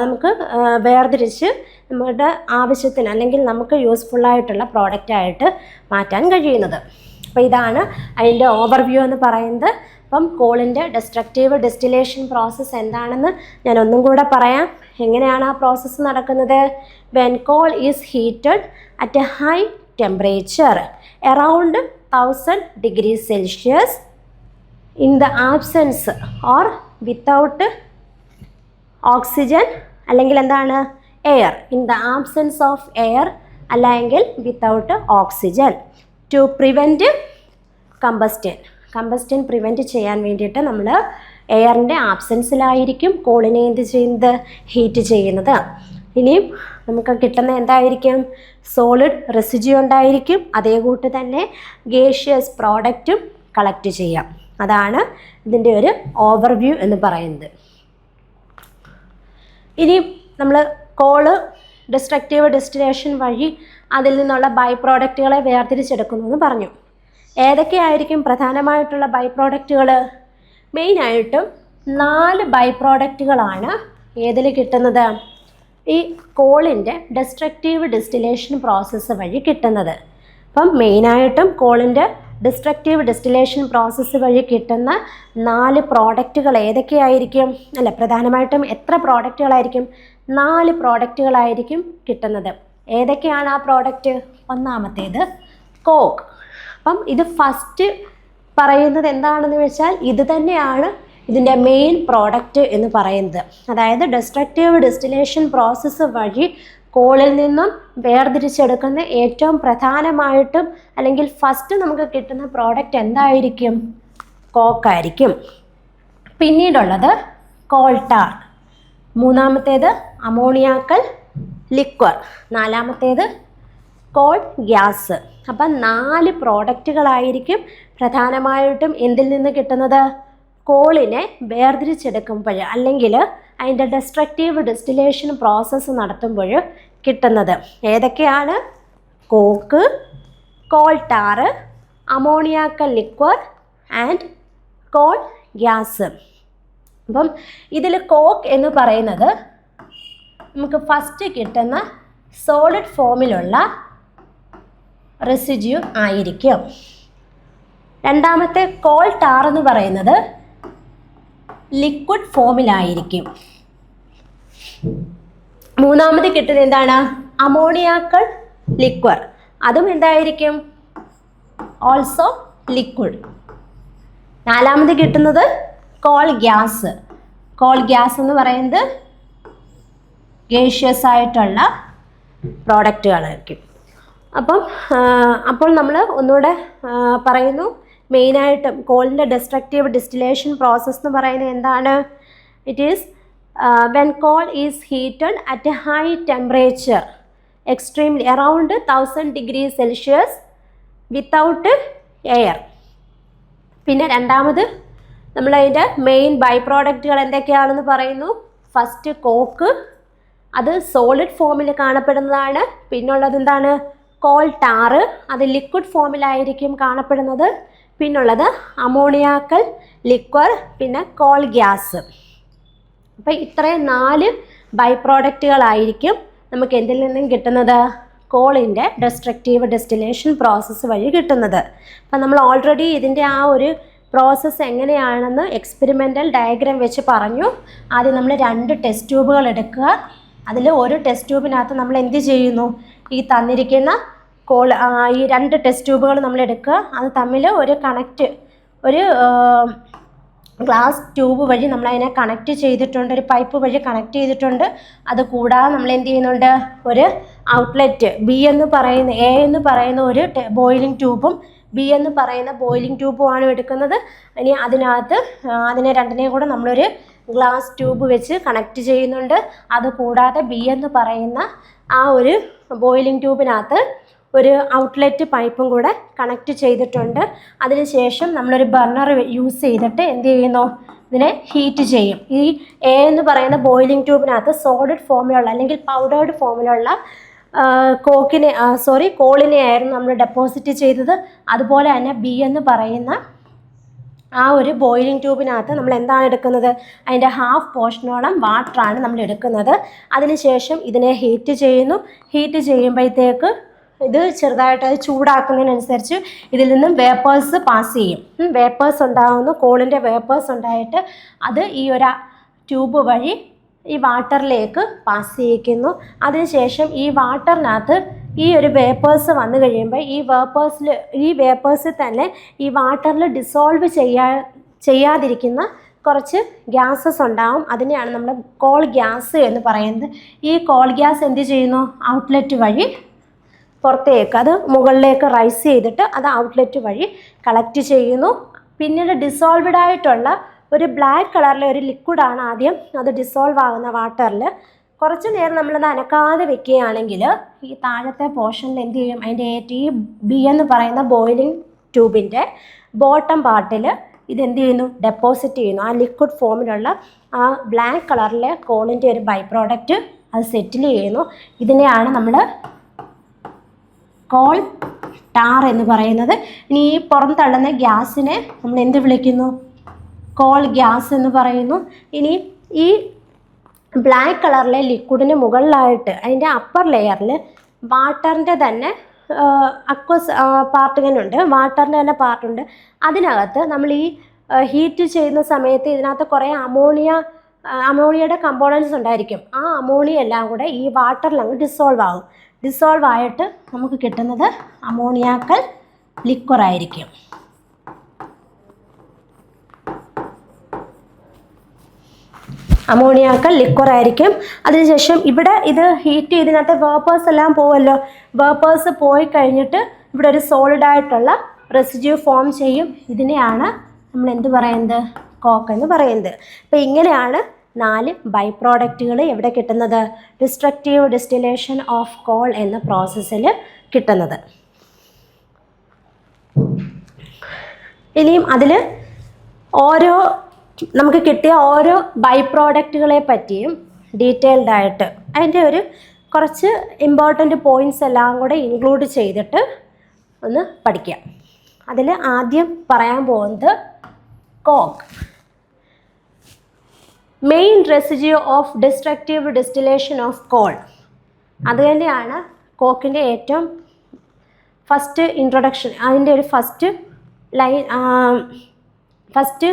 നമുക്ക് വേർതിരിച്ച് നമ്മുടെ ആവശ്യത്തിന് അല്ലെങ്കിൽ നമുക്ക് യൂസ്ഫുള്ളായിട്ടുള്ള പ്രോഡക്റ്റായിട്ട് മാറ്റാൻ കഴിയുന്നത്. അപ്പോൾ ഇതാണ് അതിൻ്റെ ഓവർവ്യൂ എന്ന് പറയുന്നത്. അപ്പം കോളിൻ്റെ ഡെസ്ട്രക്റ്റീവ് ഡിസ്റ്റിലേഷൻ പ്രോസസ്സ് എന്താണെന്ന് ഞാൻ ഒന്നും കൂടെ പറയാം. എങ്ങനെയാണ് ആ പ്രോസസ്സ് നടക്കുന്നത്? When coal is heated at a high temperature around 1000 degree Celsius in the absence or without oxygen, അല്ലെങ്കിൽ എന്താണ്? Air, in the absence of air അല്ലെങ്കിൽ without oxygen, to prevent combustion prevent ചെയ്യാൻ വേണ്ടിയിട്ട് നമ്മൾ എയറിൻ്റെ ആബ്സെൻസിലായിരിക്കും കോളിനെ എന്ത് ചെയ്യുന്നത്? ഹീറ്റ് ചെയ്യുന്നത്. ഇനിയും നമുക്ക് കിട്ടുന്ന എന്തായിരിക്കും? സോളിഡ് റെസിഡ്യൂ ഉണ്ടായിരിക്കും. അതേ കൂട്ട് തന്നെ ഗേഷ്യസ് പ്രോഡക്റ്റും കളക്ട് ചെയ്യാം. അതാണ് ഇതിൻ്റെ ഒരു ഓവർവ്യൂ എന്ന് പറയുന്നത്. ഇനി നമ്മൾ കോള് ഡെസ്ട്രക്റ്റീവ് ഡിസ്റ്റിലേഷൻ വഴി അതിൽ നിന്നുള്ള ബൈ പ്രോഡക്റ്റുകളെ വേർതിരിച്ചെടുക്കുന്നു എന്ന് പറഞ്ഞു. ഏതൊക്കെയായിരിക്കും പ്രധാനമായിട്ടുള്ള ബൈ പ്രോഡക്റ്റുകൾ? മെയിനായിട്ടും 4 ബൈ പ്രോഡക്റ്റുകളാണ് ഏതിൽ കിട്ടുന്നത്? ഈ കോളിൻ്റെ ഡെസ്ട്രക്റ്റീവ് ഡിസ്റ്റിലേഷൻ പ്രോസസ്സ് വഴി കിട്ടുന്നത്. അപ്പം മെയിനായിട്ടും കോളിൻ്റെ ഡിസ്ട്രക്റ്റീവ് ഡിസ്റ്റിലേഷൻ പ്രോസസ്സ് വഴി കിട്ടുന്ന 4 പ്രോഡക്റ്റുകൾ ഏതൊക്കെയായിരിക്കും? അല്ല, പ്രധാനമായിട്ടും എത്ര പ്രോഡക്റ്റുകളായിരിക്കും? 4 പ്രോഡക്റ്റുകളായിരിക്കും കിട്ടുന്നത്. ഏതൊക്കെയാണ് ആ പ്രോഡക്റ്റ്? ഒന്നാമത്തേത് കോക്ക്. അപ്പം ഇത് ഫസ്റ്റ് പറയുന്നത് എന്താണെന്ന് വെച്ചാൽ ഇത് തന്നെയാണ് ഇതിൻ്റെ മെയിൻ പ്രോഡക്റ്റ് എന്ന് പറയുന്നത്. അതായത് ഡെസ്ട്രക്റ്റീവ് ഡിസ്റ്റിലേഷൻ പ്രോസസ്സ് വഴി കോളിൽ നിന്നും വേർതിരിച്ചെടുക്കുന്ന ഏറ്റവും പ്രധാനമായിട്ടും അല്ലെങ്കിൽ ഫസ്റ്റ് നമുക്ക് കിട്ടുന്ന പ്രോഡക്റ്റ് എന്തായിരിക്കും? കോക്കായിരിക്കും. പിന്നീടുള്ളത് കോൾ ടാർ, മൂന്നാമത്തേത് അമോണിയാക്കൽ ലിക്വർ, നാലാമത്തേത് കോൾ ഗ്യാസ്. അപ്പം 4 പ്രോഡക്റ്റുകളായിരിക്കും പ്രധാനമായിട്ടും എന്തിൽ നിന്ന് കിട്ടുന്നത്? കോളിനെ വേർതിരിച്ചെടുക്കുമ്പോൾ അല്ലെങ്കിൽ അതിൻ്റെ ഡെസ്ട്രക്റ്റീവ് ഡിസ്റ്റിലേഷൻ പ്രോസസ്സ് നടത്തുമ്പോൾ കിട്ടുന്നത്. ഏതൊക്കെയാണ്? Coke, coal tar, ammoniacal liquor and coal gas. അപ്പം ഇതിൽ കോക്ക് എന്ന് പറയുന്നത് നമുക്ക് ഫസ്റ്റ് കിട്ടുന്ന സോളിഡ് ഫോമിലുള്ള റെസിഡ്യൂ ആയിരിക്കും. രണ്ടാമത്തെ കോൾ ടാർ എന്ന് പറയുന്നത് ലിക്വിഡ് ഫോമിലായിരിക്കും. മൂന്നാമത് കിട്ടുന്നത് എന്താണ്? അമോണിയാക്കൾ ലിക്വർ, അതും എന്തായിരിക്കും? Also liquid. നാലാമത് കിട്ടുന്നത് കോൾ ഗ്യാസ്. കോൾ ഗ്യാസ് എന്ന് പറയുന്നത് ഗേഷ്യസ് ആയിട്ടുള്ള പ്രോഡക്റ്റുകളായിരിക്കും. അപ്പോൾ നമ്മൾ ഒന്നുകൂടെ പറയുന്നു, മെയിനായിട്ടും കോളിൻ്റെ ഡെസ്ട്രക്റ്റീവ് ഡിസ്റ്റിലേഷൻ പ്രോസസ്സ് എന്ന് പറയുന്നത് എന്താണ്? It is when coal is heated at a high temperature extremely around 1000 degree Celsius without air. പിന്നെ രണ്ടാമത് നമ്മളതിൻ്റെ മെയിൻ ബൈ പ്രോഡക്റ്റുകൾ എന്തൊക്കെയാണെന്ന് പറയുന്നു. ഫസ്റ്റ് കോക്ക്, അത് സോളിഡ് ഫോമിൽ കാണപ്പെടുന്നതാണ്. പിന്നുള്ളത് എന്താണ്? കോൾ ടാറ്, അത് ലിക്വിഡ് ഫോമിലായിരിക്കും കാണപ്പെടുന്നത്. പിന്നുള്ളത് അമോണിയാക്കൽ ലിക്വർ, പിന്നെ കോൾ ഗ്യാസ്. അപ്പോൾ ഇത്രയും 4 ബൈ പ്രോഡക്റ്റുകളായിരിക്കും നമുക്ക് എന്തിൽ നിന്നും കിട്ടുന്നത്? കോളിൻ്റെ ഡെസ്ട്രക്റ്റീവ് ഡെസ്റ്റിലേഷൻ പ്രോസസ്സ് വഴി കിട്ടുന്നത്. അപ്പം നമ്മൾ ഓൾറെഡി ഇതിൻ്റെ ആ ഒരു പ്രോസസ്സ് എങ്ങനെയാണെന്ന് എക്സ്പെരിമെൻ്റൽ ഡയഗ്രാം വെച്ച് പറഞ്ഞു. ആദ്യം നമ്മൾ 2 ടെസ്റ്റ് ട്യൂബുകൾ എടുക്കുക. അതിൽ ഒരു ടെസ്റ്റ് ട്യൂബിനകത്ത് നമ്മൾ എന്ത് ചെയ്യുന്നു? ഈ തന്നിരിക്കുന്ന ഈ 2 ടെസ്റ്റ് ട്യൂബുകൾ നമ്മൾ എടുക്കുക. അത് തമ്മിൽ ഒരു ഗ്ലാസ് ട്യൂബ് വഴി നമ്മളതിനെ കണക്റ്റ് ചെയ്തിട്ടുണ്ട്, ഒരു പൈപ്പ് വഴി കണക്റ്റ് ചെയ്തിട്ടുണ്ട്. അത് കൂടാതെ നമ്മൾ എന്ത് ചെയ്യുന്നുണ്ട്? ഒരു ഔട്ട്ലെറ്റ് എ എന്ന് പറയുന്ന ഒരു ബോയിലിംഗ് ട്യൂബും ബി എന്ന് പറയുന്ന ബോയിലിംഗ് ട്യൂബുമാണ് എടുക്കുന്നത്. ഇനി അതിനകത്ത് അതിനെ രണ്ടിനെയും കൂടെ നമ്മളൊരു ഗ്ലാസ് ട്യൂബ് വെച്ച് കണക്റ്റ് ചെയ്യുന്നുണ്ട്. അത് കൂടാതെ ബി എന്ന് പറയുന്ന ആ ഒരു ബോയിലിംഗ് ട്യൂബിനകത്ത് ഒരു ഔട്ട്ലെറ്റ് പൈപ്പും കൂടെ കണക്റ്റ് ചെയ്തിട്ടുണ്ട്. അതിനുശേഷം നമ്മളൊരു ബർണർ യൂസ് ചെയ്തിട്ട് എന്ത് ചെയ്യുന്നു? ഇതിനെ ഹീറ്റ് ചെയ്യും. ഈ എ എന്ന് പറയുന്ന ബോയിലിംഗ് ട്യൂബിനകത്ത് സോളിഡ് ഫോമിലുള്ള അല്ലെങ്കിൽ പൗഡേർഡ് ഫോമിലുള്ള കോളിനെ ആയിരുന്നു നമ്മൾ ഡെപ്പോസിറ്റ് ചെയ്തത്. അതുപോലെ തന്നെ ബി എന്ന് പറയുന്ന ആ ഒരു ബോയിലിംഗ് ട്യൂബിനകത്ത് നമ്മൾ എന്താണ് എടുക്കുന്നത്? അതിൻ്റെ ഹാഫ് പോർഷനോളം വാട്ടറാണ് നമ്മൾ എടുക്കുന്നത്. അതിനുശേഷം ഇതിനെ ഹീറ്റ് ചെയ്യുന്നു. ഹീറ്റ് ചെയ്യുമ്പോഴത്തേക്ക് ഇത് ചെറുതായിട്ട് അത് ചൂടാക്കുന്നതിനനുസരിച്ച് ഇതിൽ നിന്നും വേപ്പേഴ്സ് പാസ് ചെയ്യും. വേപ്പേഴ്സ് ഉണ്ടാകുന്നു, കോളിൻ്റെ വേപ്പേഴ്സ് ഉണ്ടായിട്ട് അത് ഈ ഒരു ട്യൂബ് വഴി ഈ വാട്ടറിലേക്ക് പാസ് ചെയ്യിക്കുന്നു. അതിനുശേഷം ഈ വാട്ടറിനകത്ത് ഈ ഒരു വേപ്പേഴ്സ് വന്നു കഴിയുമ്പോൾ ഈ വേപ്പേഴ്സിൽ തന്നെ ഈ വാട്ടറിൽ ഡിസോൾവ് ചെയ്യാതിരിക്കുന്ന കുറച്ച് ഗ്യാസസ് ഉണ്ടാവും. അതിനെയാണ് നമ്മൾ കോൾ ഗ്യാസ് എന്ന് പറയുന്നത്. ഈ കോൾ ഗ്യാസ് എന്ത് ചെയ്യുന്നു? ഔട്ട്ലെറ്റ് വഴി പുറത്തേക്ക്, അത് മുകളിലേക്ക് റൈസ് ചെയ്തിട്ട് അത് ഔട്ട്ലെറ്റ് വഴി കളക്ട് ചെയ്യുന്നു. പിന്നീട് ഡിസോൾവ്ഡ് ആയിട്ടുള്ള ഒരു ബ്ലാക്ക് കളറിലെ ഒരു ലിക്വിഡാണ് ആദ്യം അത് ഡിസോൾവ് ആകുന്ന വാട്ടറിൽ. കുറച്ച് നേരം നമ്മളത് അനക്കാതെ വെക്കുകയാണെങ്കിൽ ഈ താഴത്തെ പോർഷനിൽ എന്ത് ചെയ്യും? അതിൻ്റെ ഈ ബി എന്ന് പറയുന്ന ബോയിലിംഗ് ട്യൂബിൻ്റെ ബോട്ടം പാർട്ടിൽ ഇതെന്ത് ചെയ്യുന്നു? ഡെപ്പോസിറ്റ് ചെയ്യുന്നു. ആ ലിക്വിഡ് ഫോമിലുള്ള ആ ബ്ലാക്ക് കളറിലെ കോളിൻ്റെ ഒരു ബൈ പ്രോഡക്റ്റ് അത് സെറ്റിൽ ചെയ്യുന്നു. ഇതിനെയാണ് നമ്മൾ കോൾ ടാർ എന്ന് പറയുന്നത്. ഇനി ഈ പുറന്തള്ളുന്ന ഗ്യാസിനെ നമ്മൾ എന്ത് വിളിക്കുന്നു? കോൾ ഗ്യാസ് എന്ന് പറയുന്നു. ഇനി ഈ ബ്ലാക്ക് കളറിലെ ലിക്വിഡിന് മുകളിലായിട്ട് അതിൻ്റെ അപ്പർ ലെയറിൽ വാട്ടറിൻ്റെ തന്നെ അക്വസ് പാർട്ടുകളുണ്ട്, വാട്ടറിൻ്റെ തന്നെ പാർട്ടുണ്ട്. അതിനകത്ത് നമ്മൾ ഈ ഹീറ്റ് ചെയ്യുന്ന സമയത്ത് ഇതിനകത്ത് കുറേ അമോണിയയുടെ കമ്പോണൻസ് ഉണ്ടായിരിക്കും. ആ അമോണിയ എല്ലാം കൂടെ ഈ വാട്ടറിൽ അങ്ങ് ഡിസോൾവ് ആയിട്ട് നമുക്ക് കിട്ടുന്നത് അമോണിയാക്കൽ ലിക്വർ ആയിരിക്കും. അതിനുശേഷം ഇവിടെ ഇത് ഹീറ്റ് ചെയ്തതിനകത്ത് വേപ്പേഴ്സ് എല്ലാം പോവുമല്ലോ. വേപ്പേഴ്സ് പോയി കഴിഞ്ഞിട്ട് ഇവിടെ ഒരു സോളിഡായിട്ടുള്ള റെസിഡ്യൂ ഫോം ചെയ്യും. ഇതിനെയാണ് നമ്മൾ എന്ത് പറയുന്നത്? കോക്ക് എന്ന് പറയുന്നത്. അപ്പോൾ ഇങ്ങനെയാണ് 4 ബൈ പ്രോഡക്റ്റുകൾ എവിടെ കിട്ടുന്നത്? ഡിസ്ട്രക്റ്റീവ് ഡിസ്റ്റിലേഷൻ ഓഫ് കോൾ എന്ന പ്രോസസ്സിൽ കിട്ടുന്നത്. ഇനിയും അതിൽ നമുക്ക് കിട്ടിയ ഓരോ ബൈ പ്രോഡക്റ്റുകളെ പറ്റിയും ഡീറ്റെയിൽഡ് ആയിട്ട് അതിൻ്റെ ഒരു കുറച്ച് ഇമ്പോർട്ടൻ്റ് പോയിൻറ്റ്സ് എല്ലാം കൂടെ ഇൻക്ലൂഡ് ചെയ്തിട്ട് ഒന്ന് പഠിക്കാം. അതിൽ ആദ്യം പറയാൻ പോകുന്നത് coke, main residue of destructive distillation of coal. അത് തന്നെയാണ് കോക്കിൻ്റെ ഏറ്റവും ഫസ്റ്റ് ഇൻട്രൊഡക്ഷൻ. അതിൻ്റെ ഒരു ഫസ്റ്റ്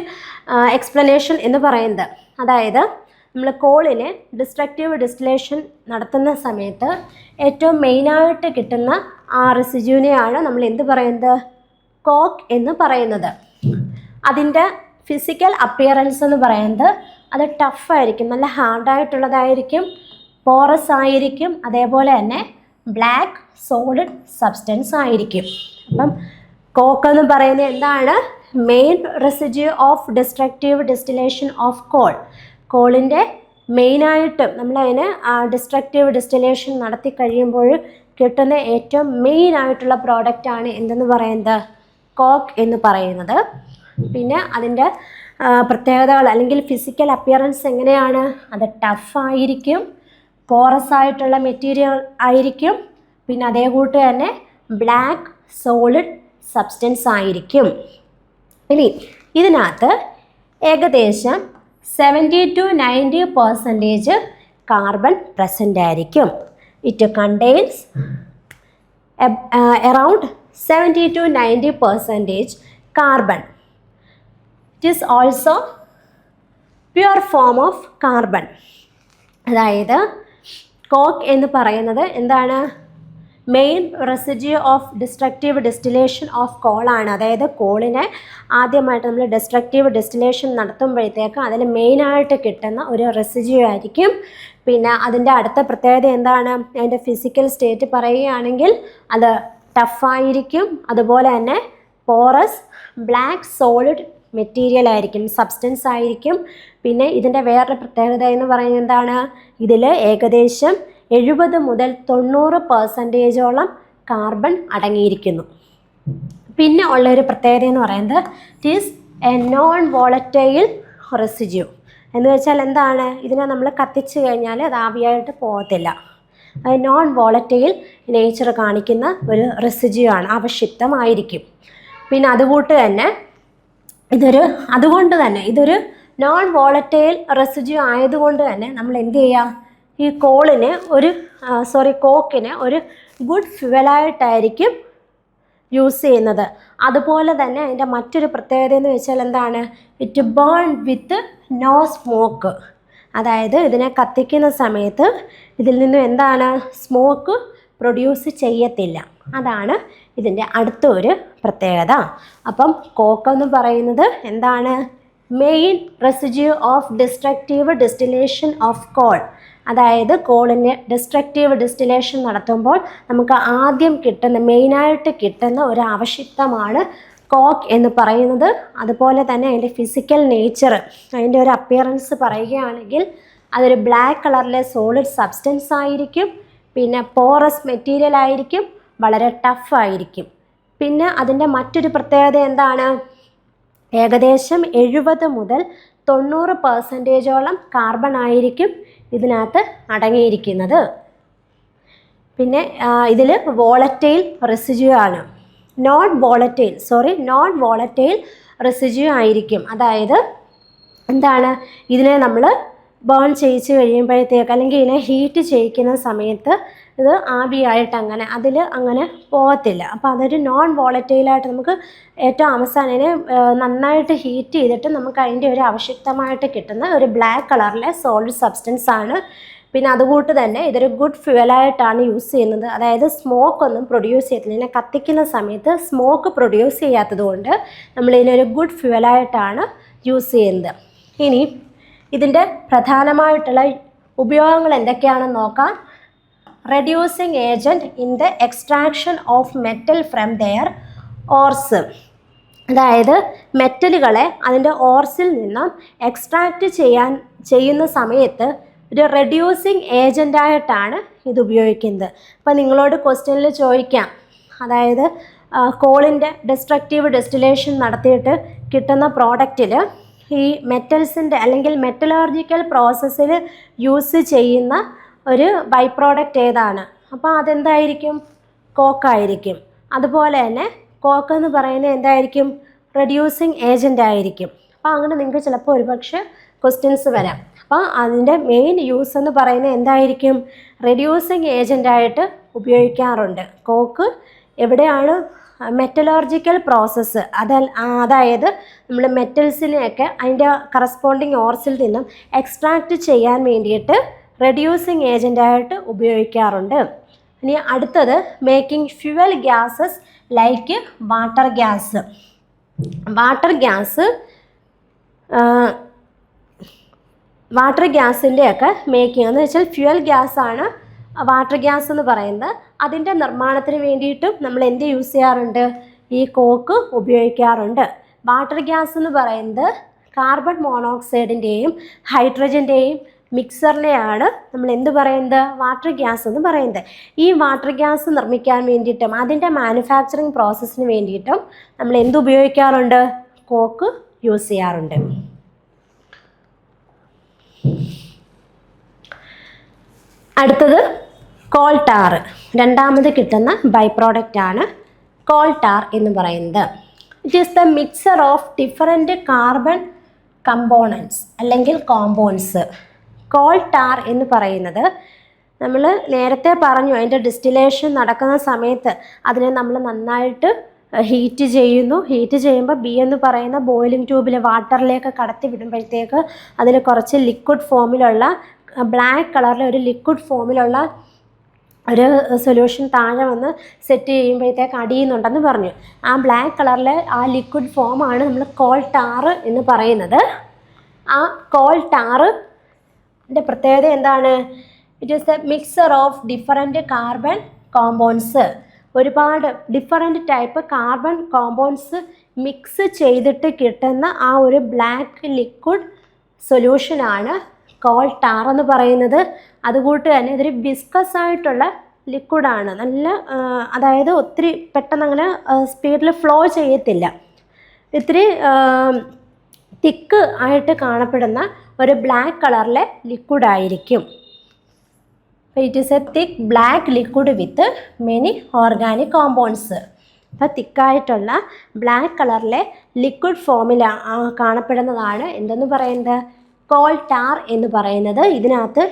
എക്സ്പ്ലനേഷൻ എന്ന് പറയുന്നത്, അതായത് നമ്മൾ കോളിന് ഡിസ്ട്രക്റ്റീവ് ഡിസ്റ്റിലേഷൻ നടത്തുന്ന സമയത്ത് ഏറ്റവും മെയിനായിട്ട് കിട്ടുന്ന ആ റെസിഡ്യൂവിനെയാണ് നമ്മൾ എന്ത് പറയുന്നത്, കോക്ക് എന്ന് പറയുന്നത്. അതിൻ്റെ ഫിസിക്കൽ അപ്പിയറൻസ് എന്ന് പറയുന്നത് അത് ടഫായിരിക്കും, നല്ല ഹാർഡായിട്ടുള്ളതായിരിക്കും, പോറസ് ആയിരിക്കും, അതേപോലെ തന്നെ ബ്ലാക്ക് സോളിഡ് സബ്സ്റ്റൻസ് ആയിരിക്കും. അപ്പം കോക്ക് എന്ന് പറയുന്നത് എന്താണ്, main residue of destructive distillation of coal. കോളിൻ്റെ മെയിനായിട്ടും നമ്മളതിന് ഡിസ്ട്രക്റ്റീവ് ഡിസ്റ്റിലേഷൻ നടത്തി കഴിയുമ്പോൾ കിട്ടുന്ന ഏറ്റവും മെയിനായിട്ടുള്ള പ്രോഡക്റ്റാണ് എന്തെന്ന് പറയുന്നത്, കോക്ക് എന്ന് പറയുന്നത്. പിന്നെ അതിൻ്റെ പ്രത്യേകതകൾ അല്ലെങ്കിൽ ഫിസിക്കൽ അപ്പിയറൻസ് എങ്ങനെയാണ്, അത് ടഫായിരിക്കും, പോറസ് ആയിട്ടുള്ള മെറ്റീരിയൽ ആയിരിക്കും, പിന്നെ അതേ കൂട്ട് തന്നെ ബ്ലാക്ക് സോളിഡ് സബ്സ്റ്റൻസ് ആയിരിക്കും. ഇനി ഇതിനകത്ത് ഏകദേശം 70 to 90% കാർബൺ പ്രസൻ്റ് ആയിരിക്കും. It contains around 70 to 90% carbon. It is also pure form of carbon. അതായത് കോക്ക് എന്ന് പറയുന്നത് എന്താണ്, main residue of destructive distillation of കോളാണ്. അതായത് കോളിനെ ആദ്യമായിട്ട് നമ്മൾ ഡിസ്ട്രക്റ്റീവ് ഡിസ്റ്റിലേഷൻ നടത്തുമ്പോഴത്തേക്ക് അതിൽ മെയിനായിട്ട് കിട്ടുന്ന ഒരു റെസിഡ്യൂ ആയിരിക്കും. പിന്നെ അതിൻ്റെ അടുത്ത പ്രത്യേകത എന്താണ്, അതിൻ്റെ ഫിസിക്കൽ സ്റ്റേറ്റ് പറയുകയാണെങ്കിൽ അത് ടഫായിരിക്കും, അതുപോലെ തന്നെ പോറസ് ബ്ലാക്ക് സോളിഡ് മെറ്റീരിയൽ ആയിരിക്കും, സബ്സ്റ്റൻസ് ആയിരിക്കും. പിന്നെ ഇതിൻ്റെ വേറൊരു പ്രത്യേകത എന്ന് പറയുന്നത് എന്താണ്, ഇതിൽ ഏകദേശം 70 മുതൽ 90% കാർബൺ അടങ്ങിയിരിക്കുന്നു. പിന്നെ ഉള്ളൊരു പ്രത്യേകത എന്ന് പറയുന്നത് it is A non volatile residue. എന്ന് വെച്ചാൽ എന്താണ്, ഇതിനെ നമ്മൾ കത്തിച്ച് കഴിഞ്ഞാൽ അത് ആവിയായിട്ട് പോകത്തില്ല. അത് നോൺ വോളറ്റൈൽ നേച്ചർ കാണിക്കുന്ന ഒരു റെസിഡ്യൂ ആണ്, അവക്ഷിപ്തമായിരിക്കും. പിന്നെ അതുകൂട്ട് തന്നെ അതുകൊണ്ട് തന്നെ ഇതൊരു നോൺ വോളറ്റൈൽ റെസിഡ്യൂ ആയതുകൊണ്ട് തന്നെ നമ്മൾ എന്ത് ചെയ്യുക, ഈ കോക്കിന് ഒരു ഗുഡ് ഫ്യുവലായിട്ടായിരിക്കും യൂസ് ചെയ്യുന്നത്. അതുപോലെ തന്നെ അതിൻ്റെ മറ്റൊരു പ്രത്യേകത എന്ന് വെച്ചാൽ എന്താണ്, it burn with no smoke. അതായത് ഇതിനെ കത്തിക്കുന്ന സമയത്ത് ഇതിൽ നിന്നും എന്താണ്, സ്മോക്ക് പ്രൊഡ്യൂസ് ചെയ്യത്തില്ല. അതാണ് ഇതിൻ്റെ അടുത്തൊരു പ്രത്യേകത. അപ്പം കോക്ക് എന്ന് പറയുന്നത് എന്താണ്, main residue of destructive distillation of call. അതായത് കോളിൻ്റെ ഡിസ്ട്രക്റ്റീവ് ഡിസ്റ്റിലേഷൻ നടത്തുമ്പോൾ നമുക്ക് ആദ്യം മെയിനായിട്ട് കിട്ടുന്ന ഒരു അവശിഷ്ടമാണ് കോക്ക് എന്ന് പറയുന്നത്. അതുപോലെ തന്നെ അതിൻ്റെ ഫിസിക്കൽ നേച്ചർ, അതിൻ്റെ ഒരു അപ്പിയറൻസ് പറയുകയാണെങ്കിൽ അതൊരു ബ്ലാക്ക് കളറിലെ സോളിഡ് സബ്സ്റ്റൻസ് ആയിരിക്കും. പിന്നെ പോറസ് മെറ്റീരിയൽ ആയിരിക്കും, വളരെ ടഫായിരിക്കും. പിന്നെ അതിൻ്റെ മറ്റൊരു പ്രത്യേകത എന്താണ്, ഏകദേശം 70 മുതൽ 90% കാർബൺ ആയിരിക്കും ഇതിനകത്ത് അടങ്ങിയിരിക്കുന്നത്. പിന്നെ ഇതിൽ വോളറ്റൈൽ റെസിഡ്യൂ ആണ്, നോൺ വോളറ്റൈൽ റെസിഡ്യൂ ആയിരിക്കും. അതായത് എന്താണ്, ഇതിനെ നമ്മൾ ബേൺ ചെയ്യിച്ച് കഴിയുമ്പോഴത്തേക്ക് അല്ലെങ്കിൽ ഇതിനെ ഹീറ്റ് ചെയ്യിക്കുന്ന സമയത്ത് ഇത് ആവിയായിട്ട് അങ്ങനെ പോകത്തില്ല. അപ്പോൾ അതൊരു നോൺ വോളറ്റൈലായിട്ട് നമുക്ക് ഏറ്റവും അവസാനം ഇതിനെ നന്നായിട്ട് ഹീറ്റ് ചെയ്തിട്ട് നമുക്ക് അതിൻ്റെ ഒരു അവശിഷ്ടമായിട്ട് കിട്ടുന്ന ഒരു ബ്ലാക്ക് കളറിലെ സോളിഡ് സബ്സ്റ്റൻസ് ആണ്. പിന്നെ അതുകൂട്ട് തന്നെ ഇതൊരു ഗുഡ് ഫ്യുവലായിട്ടാണ് യൂസ് ചെയ്യുന്നത്. അതായത് സ്മോക്ക് ഒന്നും പ്രൊഡ്യൂസ് ചെയ്യത്തില്ല. ഇതിനെ കത്തിക്കുന്ന സമയത്ത് സ്മോക്ക് പ്രൊഡ്യൂസ് ചെയ്യാത്തത് കൊണ്ട് നമ്മളിതിനൊരു ഗുഡ് ഫ്യുവലായിട്ടാണ് യൂസ് ചെയ്യുന്നത്. ഇനി ഇതിൻ്റെ പ്രധാനമായിട്ടുള്ള ഉപയോഗങ്ങൾ എന്തൊക്കെയാണെന്ന് നോക്കാം. Reducing agent in the extraction of metal from their ores. അതായത് മെറ്റലുകളെ അതിൻ്റെ ഓർസിൽ നിന്നും എക്സ്ട്രാക്റ്റ് ചെയ്യുന്ന സമയത്ത് ഒരു റെഡ്യൂസിങ് ഏജൻ്റായിട്ടാണ് ഇത് ഉപയോഗിക്കുന്നത്. അപ്പോൾ നിങ്ങളോട് ക്വസ്റ്റ്യനിൽ ചോദിക്കാം, അതായത് കോളിൻ്റെ ഡിസ്ട്രക്റ്റീവ് ഡിസ്റ്റിലേഷൻ നടത്തിയിട്ട് കിട്ടുന്ന പ്രോഡക്റ്റിൽ ഈ മെറ്റൽസിൻ്റെ അല്ലെങ്കിൽ മെറ്റലർജിക്കൽ പ്രോസസ്സിൽ യൂസ് ചെയ്യുന്ന ഒരു ബൈ പ്രോഡക്റ്റ് ഏതാണ്? അപ്പോൾ അതെന്തായിരിക്കും? കോക്കായിരിക്കും. അതുപോലെ തന്നെ കോക്ക് എന്ന് പറയുന്നത് എന്തായിരിക്കും? റെഡ്യൂസിങ് ഏജൻ്റ് ആയിരിക്കും. അപ്പോൾ അങ്ങനെ നിങ്ങൾക്ക് ചിലപ്പോൾ ഒരുപക്ഷെ ക്വസ്റ്റ്യൻസ് വരാം. അപ്പോൾ അതിൻ്റെ മെയിൻ യൂസ് എന്ന് പറയുന്നത് എന്തായിരിക്കും? റെഡ്യൂസിങ് ഏജൻ്റായിട്ട് ഉപയോഗിക്കാറുണ്ട്. കോക്ക് എവിടെയാണ് മെറ്റലർജിക്കൽ പ്രോസസ്സ് അതായത് നമ്മൾ മെറ്റൽസിനെയൊക്കെ അതിൻ്റെ കറസ്പോണ്ടിങ് ഓർസിൽ നിന്നും എക്സ്ട്രാക്റ്റ് ചെയ്യാൻ വേണ്ടിയിട്ട് റെഡ്യൂസിങ് ഏജൻ്റായിട്ട് ഉപയോഗിക്കാറുണ്ട്. ഇനി അടുത്തത് making fuel gases like water gas. Water ഗ്യാസിൻ്റെയൊക്കെ മേക്കിംഗ് എന്ന് വെച്ചാൽ ഫ്യുവൽ ഗ്യാസാണ് വാട്ടർ ഗ്യാസ് എന്ന് പറയുന്നത്. അതിൻ്റെ നിർമ്മാണത്തിന് വേണ്ടിയിട്ടും നമ്മൾ എന്ത് യൂസ് ചെയ്യാറുണ്ട്? ഈ കോക്ക് ഉപയോഗിക്കാറുണ്ട്. വാട്ടർ ഗ്യാസ് എന്ന് പറയുന്നത് കാർബൺ മോണോക്സൈഡിൻ്റെയും ഹൈഡ്രജൻ്റെയും മിക്സറിനെയാണ് നമ്മൾ എന്ത് പറയുന്നത്? വാട്ടർ ഗ്യാസ് എന്ന് പറയുന്നത്. ഈ വാട്ടർ ഗ്യാസ് നിർമ്മിക്കാൻ വേണ്ടിയിട്ടും അതിൻ്റെ മാനുഫാക്ചറിങ് പ്രോസസ്സിന് വേണ്ടിയിട്ടും നമ്മൾ എന്ത് ഉപയോഗിക്കാറുണ്ട്? കോക്ക് യൂസ് ചെയ്യാറുണ്ട്. അടുത്തത് കോൾ ടാർ. രണ്ടാമത് കിട്ടുന്ന ബൈ പ്രോഡക്റ്റ് ആണ് കോൾ ടാർ എന്ന് പറയുന്നത്. It is the mixer of different carbon components അല്ലെങ്കിൽ കോമ്പൗണ്ട്സ്. കോൾ ടാർ എന്ന് പറയുന്നത് നമ്മൾ നേരത്തെ പറഞ്ഞു, അതിൻ്റെ ഡിസ്റ്റിലേഷൻ നടക്കുന്ന സമയത്ത് അതിനെ നമ്മൾ നന്നായിട്ട് ഹീറ്റ് ചെയ്യുന്നു. ഹീറ്റ് ചെയ്യുമ്പോൾ ബി എന്ന് പറയുന്ന ബോയിലിംഗ് ട്യൂബിൽ വാട്ടറിലേക്ക് കടത്തി വിടുമ്പോഴത്തേക്ക് അതിൽ കുറച്ച് ലിക്വിഡ് ഫോമിലുള്ള ബ്ലാക്ക് കളറിലെ ഒരു ലിക്വിഡ് ഫോമിലുള്ള ഒരു സൊല്യൂഷൻ താഴെ വന്ന് സെറ്റ് ചെയ്യുമ്പോഴത്തേക്ക് അടിയുന്നുണ്ടെന്ന് പറഞ്ഞു. ആ ബ്ലാക്ക് കളറിലെ ആ ലിക്വിഡ് ഫോമാണ് നമ്മൾ കോൾ ടാർ എന്ന് പറയുന്നത്. ആ കോൾ ടാറിൻ്റെ പ്രത്യേകത എന്താണ്? It is a mixer of different carbon compounds. ഒരുപാട് different type carbon compounds mix ചെയ്തിട്ട് കിട്ടുന്ന ആ ഒരു ബ്ലാക്ക് ലിക്വിഡ് സൊല്യൂഷനാണ് കോൾ ടാർ എന്ന് പറയുന്നത്. അതുകൂട്ട് തന്നെ ഇതൊരു വിസ്കസ് ആയിട്ടുള്ള ലിക്വിഡാണ്. നല്ല അതായത് ഒത്തിരി പെട്ടെന്ന് അങ്ങനെ സ്പീഡിൽ ഫ്ലോ ചെയ്യത്തില്ല. ഇത്തിരി തിക്ക് ആയിട്ട് കാണപ്പെടുന്ന ഒരു ബ്ലാക്ക് കളറിലെ ലിക്വിഡായിരിക്കും. It is a thick black liquid with many organic compounds. അപ്പോൾ തിക്കായിട്ടുള്ള ബ്ലാക്ക് കളറിലെ ലിക്വിഡ് ഫോമിൽ കാണപ്പെടുന്നതാണ് എന്തെന്ന് പറയുന്നത്? കോൾ ടാർ എന്ന് പറയുന്നത്. ഇതിനകത്ത്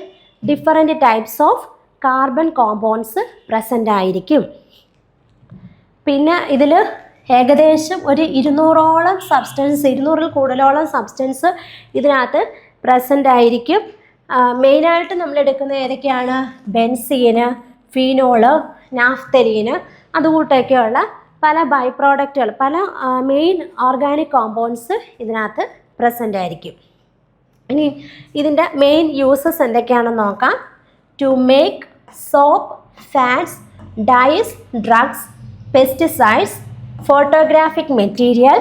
different types of carbon compounds present ആയിരിക്കും. പിന്നെ ഇതിൽ ഏകദേശം ഒരു 200ഓളം സബ്സ്റ്റൻസ്, 200ൽ കൂടുതലോളം സബ്സ്റ്റൻസ് ഇതിനകത്ത് പ്രസൻ്റ് ആയിരിക്കും. മെയിനായിട്ട് നമ്മൾ എടുക്കുന്ന ഏതൊക്കെയാണ്? ബെൻസീന്, ഫീനോള്, നാഫ്തലീന്, അതുകൂട്ടൊക്കെയുള്ള പല ബൈ പ്രോഡക്റ്റുകൾ, പല മെയിൻ ഓർഗാനിക് കോമ്പൗണ്ട്സ് ഇതിനകത്ത് പ്രസൻ്റ് ആയിരിക്കും. ഇനി ഇതിൻ്റെ മെയിൻ യൂസസ് എന്തൊക്കെയാണെന്ന് നോക്കാം. To make soap, fats, dyes, drugs, pesticides, photographic material,